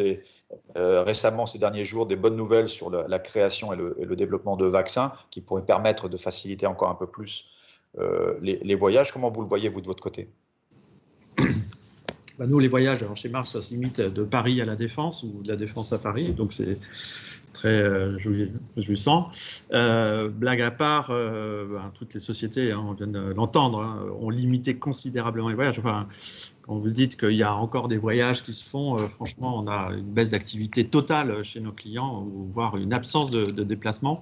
récemment, ces derniers jours, des bonnes nouvelles sur la création et le développement de vaccins qui pourraient permettre de faciliter encore un peu plus les voyages, comment vous le voyez, vous, de votre côté? Nous, les voyages chez Mars, ça se limite de Paris à la Défense ou de la Défense à Paris, donc c'est très jouissant. Blague à part, toutes les sociétés, on vient de l'entendre, ont limité considérablement les voyages. Enfin, quand vous dites qu'il y a encore des voyages qui se font, franchement, on a une baisse d'activité totale chez nos clients, voire une absence de déplacement.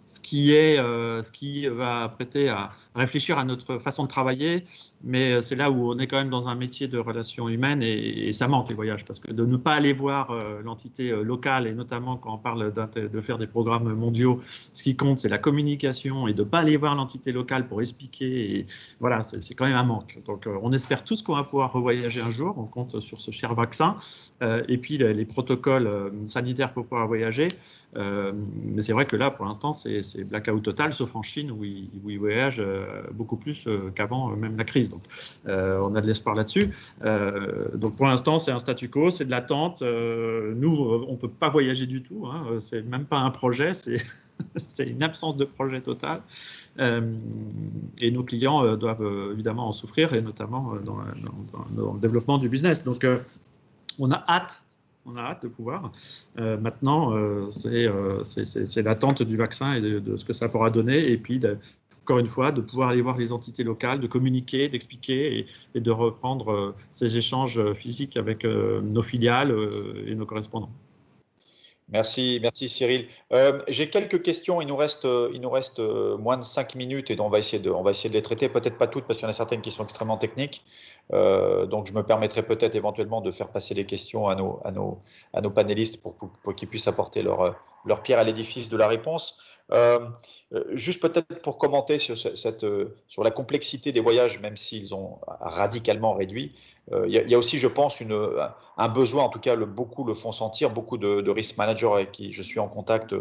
Ce qui va prêter à réfléchir à notre façon de travailler, mais c'est là où on est quand même dans un métier de relations humaines et ça manque les voyages, parce que de ne pas aller voir l'entité locale, et notamment quand on parle de faire des programmes mondiaux, ce qui compte c'est la communication et de ne pas aller voir l'entité locale pour expliquer, et voilà, c'est quand même un manque. Donc on espère tous qu'on va pouvoir revoyager un jour, on compte sur ce cher vaccin, et puis les protocoles sanitaires pour pouvoir voyager. Mais c'est vrai que là, pour l'instant, c'est blackout total, sauf en Chine où ils voyagent beaucoup plus qu'avant même la crise. Donc, on a de l'espoir là-dessus. Donc, pour l'instant, c'est un statu quo, c'est de l'attente. Nous, on ne peut pas voyager du tout. Hein, c'est même pas un projet, c'est une absence de projet total. Et nos clients doivent évidemment en souffrir, et notamment dans le développement du business. Donc, on a hâte de pouvoir. Maintenant, c'est l'attente du vaccin et de ce que ça pourra donner. Et puis, encore une fois, de pouvoir aller voir les entités locales, de communiquer, d'expliquer et de reprendre ces échanges physiques avec nos filiales et nos correspondants. Merci Cyril. J'ai quelques questions, il nous reste moins de 5 minutes et on va essayer de les traiter, peut-être pas toutes parce qu'il y en a certaines qui sont extrêmement techniques, donc je me permettrai peut-être éventuellement de faire passer les questions à nos panélistes pour qu'ils puissent apporter leur pierre à l'édifice de la réponse. Juste peut-être pour commenter sur la complexité des voyages, même s'ils ont radicalement réduit, il y a aussi, je pense, un besoin, en tout cas beaucoup le font sentir, beaucoup de risk managers avec qui je suis en contact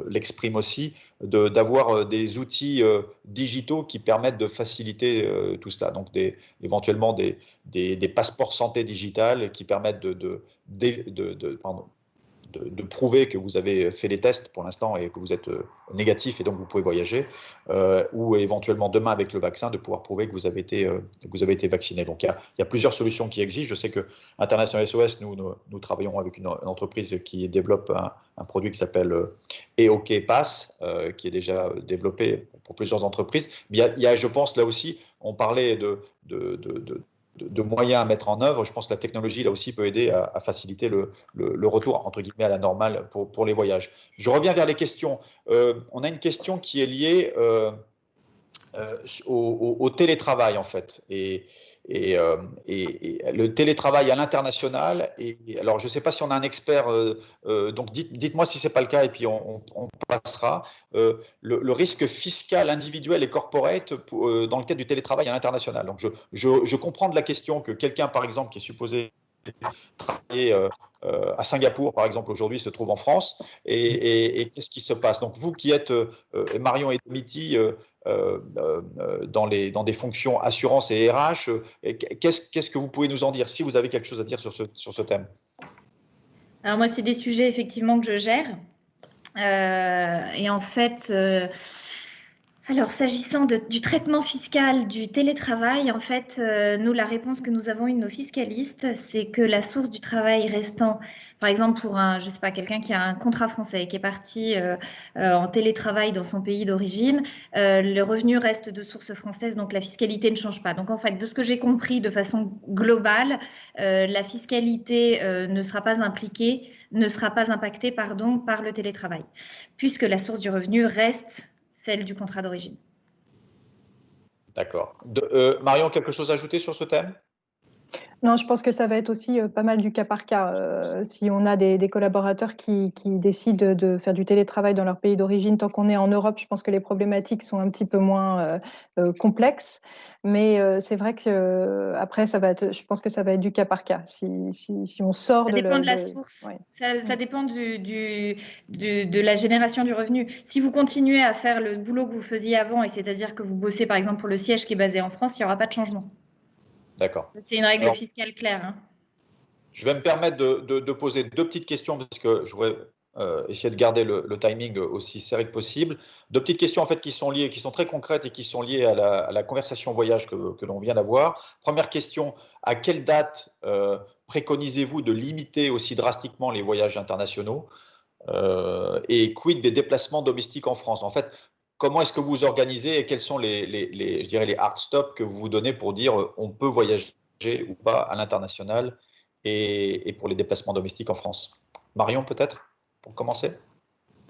l'expriment aussi, d'avoir des outils digitaux qui permettent de faciliter tout cela. Donc éventuellement des passeports santé digital qui permettent de prouver que vous avez fait les tests pour l'instant et que vous êtes négatif et donc vous pouvez voyager, ou éventuellement demain avec le vaccin de pouvoir prouver que vous avez été vacciné. Donc il y a plusieurs solutions qui existent. Je sais que International SOS, nous travaillons avec une entreprise qui développe un produit qui s'appelle EOK Pass, qui est déjà développé pour plusieurs entreprises. Mais il y a, je pense, là aussi, on parlait de moyens à mettre en œuvre. Je pense que la technologie, là aussi, peut aider à faciliter le retour, entre guillemets, à la normale pour les voyages. Je reviens vers les questions. On a une question qui est liée au télétravail, en fait. Et le télétravail à l'international. Et alors, je ne sais pas si on a un expert, donc dites-moi si ce n'est pas le cas et puis on passera. Le risque fiscal individuel et corporate dans le cadre du télétravail à l'international. Donc, je comprends de la question que quelqu'un, par exemple, qui est supposé travailler à Singapour, par exemple, aujourd'hui, se trouve en France. Et qu'est-ce qui se passe? Donc, vous qui êtes, Marion et Dimitri, dans des fonctions assurance et RH, qu'est-ce que vous pouvez nous en dire, si vous avez quelque chose à dire sur ce thème? Alors moi, c'est des sujets effectivement que je gère. Et en fait, alors s'agissant du traitement fiscal du télétravail, en fait, nous, la réponse que nous avons eue de nos fiscalistes, c'est que la source du travail restant, par exemple pour je sais pas, quelqu'un qui a un contrat français et qui est parti en télétravail dans son pays d'origine, le revenu reste de source française, donc la fiscalité ne change pas. Donc en fait, de ce que j'ai compris de façon globale, la fiscalité ne sera pas impactée par le télétravail, puisque la source du revenu reste celle du contrat d'origine. D'accord. Marion, quelque chose à ajouter sur ce thème? Non, je pense que ça va être aussi pas mal du cas par cas. Si on a des collaborateurs qui décident de faire du télétravail dans leur pays d'origine, tant qu'on est en Europe, je pense que les problématiques sont un petit peu moins complexes. Mais c'est vrai que après, je pense que ça va être du cas par cas. Si on sort Ça dépend de la source. Ouais. Ça dépend de la génération du revenu. Si vous continuez à faire le boulot que vous faisiez avant, et c'est-à-dire que vous bossez par exemple pour le siège qui est basé en France, il n'y aura pas de changement. D'accord. C'est une règle fiscale claire. Hein. Je vais me permettre de poser deux petites questions parce que je voudrais essayer de garder le timing aussi serré que possible. Deux petites questions en fait qui sont liées, qui sont très concrètes et qui sont liées à la conversation voyage que l'on vient d'avoir. Première question, à quelle date préconisez-vous de limiter aussi drastiquement les voyages internationaux et quid des déplacements domestiques en France? En fait, comment est-ce que vous organisez et quels sont je dirais les hard stops que vous vous donnez pour dire on peut voyager ou pas à l'international et pour les déplacements domestiques en France? Marion, peut-être, pour commencer?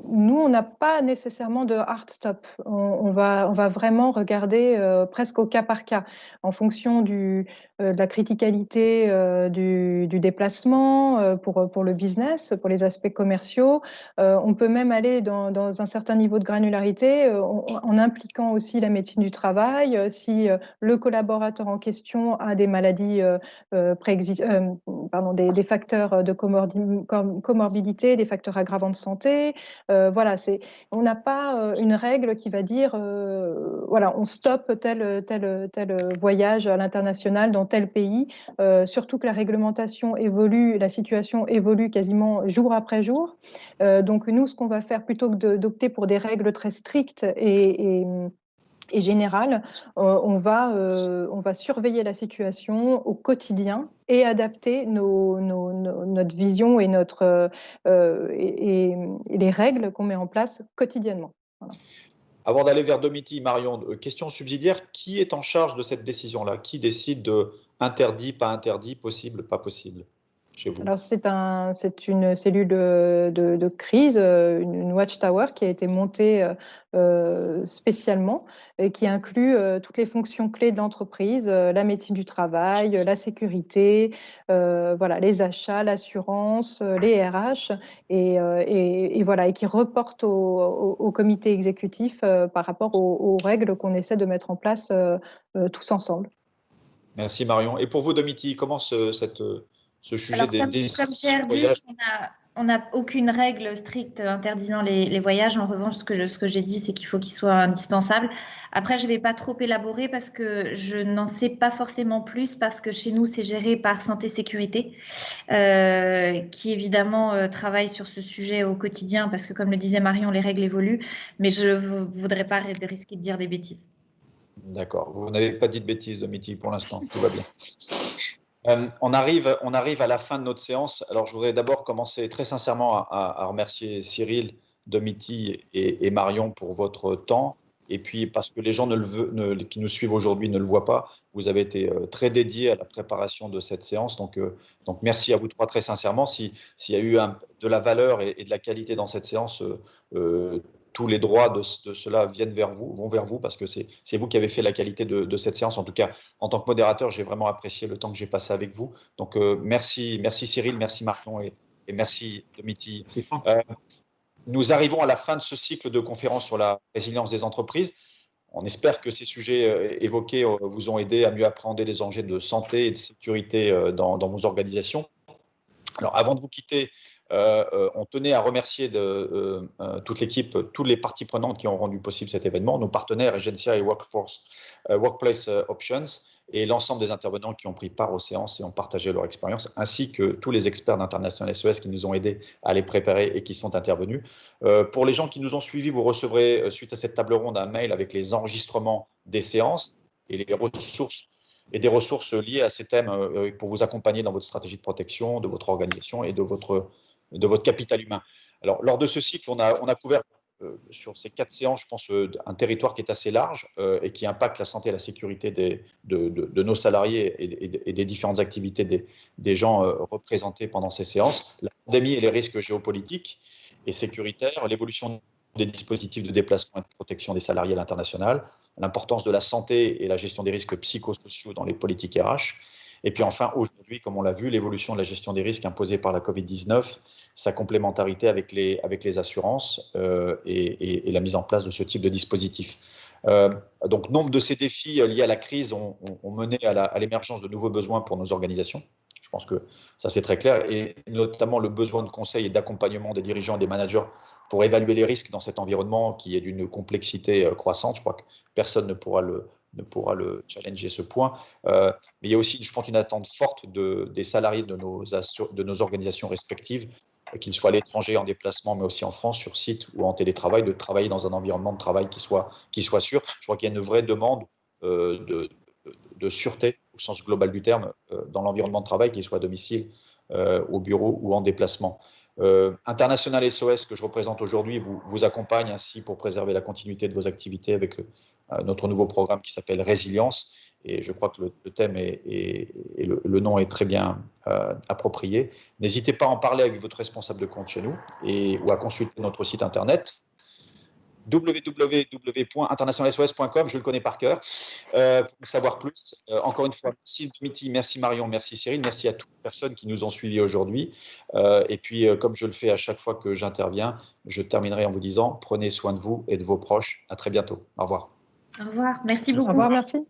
Nous, on n'a pas nécessairement de hard stop. On va vraiment regarder presque au cas par cas, en fonction de la criticalité du déplacement pour le business, pour les aspects commerciaux. On peut même aller dans un certain niveau de granularité en impliquant aussi la médecine du travail. Si le collaborateur en question a des maladies des facteurs de comorbidité, des facteurs aggravants de santé. Voilà, on n'a pas une règle qui va dire voilà, on stoppe tel voyage à l'international dans tel pays, surtout que la réglementation évolue, la situation évolue quasiment jour après jour. Donc nous, ce qu'on va faire, plutôt que d'opter pour des règles très strictes et générale, on va surveiller la situation au quotidien et adapter notre vision et les règles qu'on met en place quotidiennement. Voilà. Avant d'aller vers Domiti, Marion, question subsidiaire, qui est en charge de cette décision-là? Qui décide de interdit, pas interdit, possible, pas possible chez vous? Alors c'est une cellule de crise, une watchtower qui a été montée spécialement et qui inclut toutes les fonctions clés de l'entreprise, la médecine du travail, la sécurité, voilà, les achats, l'assurance, les RH et voilà, et qui reporte au comité exécutif par rapport aux règles qu'on essaie de mettre en place tous ensemble. Merci Marion. Et pour vous, Domiti, comment ce sujet Alors, comme Pierre dit, on n'a aucune règle stricte interdisant les voyages. En revanche, ce que j'ai dit, c'est qu'il faut qu'ils soient indispensables. Après, je ne vais pas trop élaborer parce que je n'en sais pas forcément plus, parce que chez nous, c'est géré par Santé Sécurité, qui évidemment travaille sur ce sujet au quotidien, parce que comme le disait Marion, les règles évoluent, mais je ne voudrais pas risquer de dire des bêtises. D'accord. Vous n'avez pas dit de bêtises, Domiti, pour l'instant. Tout va bien. On arrive à la fin de notre séance. Alors, je voudrais d'abord commencer très sincèrement à remercier Cyril, Domiti et Marion pour votre temps. Et puis, parce que les gens qui nous suivent aujourd'hui ne le voient pas, vous avez été très dédiés à la préparation de cette séance. Donc merci à vous trois très sincèrement. S'il y a eu de la valeur et de la qualité dans cette séance, tous les droits de cela vont vers vous, parce que c'est vous qui avez fait la qualité de cette séance. En tout cas, en tant que modérateur, j'ai vraiment apprécié le temps que j'ai passé avec vous. Donc, merci Cyril, merci Marion et merci Domiti. Nous arrivons à la fin de ce cycle de conférences sur la résilience des entreprises. On espère que ces sujets évoqués vous ont aidé à mieux appréhender les enjeux de santé et de sécurité dans vos organisations. Alors, avant de vous quitter, on tenait à remercier toute l'équipe, toutes les parties prenantes qui ont rendu possible cet événement, nos partenaires Egencia et Workplace Options, et l'ensemble des intervenants qui ont pris part aux séances et ont partagé leur expérience, ainsi que tous les experts d'International SOS qui nous ont aidés à les préparer et qui sont intervenus. Pour les gens qui nous ont suivis, vous recevrez, suite à cette table ronde, un mail avec les enregistrements des séances et les ressources et des ressources liées à ces thèmes pour vous accompagner dans votre stratégie de protection, de votre organisation et de votre capital humain. Alors, lors de ce cycle, on a couvert sur ces 4 séances, je pense, un territoire qui est assez large et qui impacte la santé et la sécurité de nos salariés et des différentes activités des gens représentés pendant ces séances. La pandémie et les risques géopolitiques et sécuritaires, l'évolution des dispositifs de déplacement et de protection des salariés à l'international, l'importance de la santé et la gestion des risques psychosociaux dans les politiques RH. Et puis enfin, aujourd'hui, comme on l'a vu, l'évolution de la gestion des risques imposée par la Covid-19, sa complémentarité avec les assurances et la mise en place de ce type de dispositif. Donc, nombre de ces défis liés à la crise ont mené à l'émergence de nouveaux besoins pour nos organisations. Je pense que ça, c'est très clair, et notamment le besoin de conseil et d'accompagnement des dirigeants et des managers pour évaluer les risques dans cet environnement qui est d'une complexité croissante. Je crois que personne ne pourra le challenger ce point. Mais il y a aussi, je pense, une attente forte des salariés de nos organisations respectives, qu'ils soient à l'étranger, en déplacement, mais aussi en France, sur site ou en télétravail, de travailler dans un environnement de travail qui soit sûr. Je crois qu'il y a une vraie demande de sûreté, au sens global du terme, dans l'environnement de travail, qu'il soit à domicile, au bureau ou en déplacement. International SOS, que je représente aujourd'hui, vous accompagne ainsi pour préserver la continuité de vos activités avec notre nouveau programme qui s'appelle Résilience. Et je crois que le thème et le nom est très bien approprié. N'hésitez pas à en parler avec votre responsable de compte chez nous ou à consulter notre site internet www.internationalsos.com, je le connais par cœur, pour savoir plus. Encore une fois, merci Dimitri, merci Marion, merci Cyril, merci à toutes les personnes qui nous ont suivis aujourd'hui. Et puis, comme je le fais à chaque fois que j'interviens, je terminerai en vous disant, prenez soin de vous et de vos proches. À très bientôt. Au revoir. Au revoir, merci beaucoup. Au revoir, merci.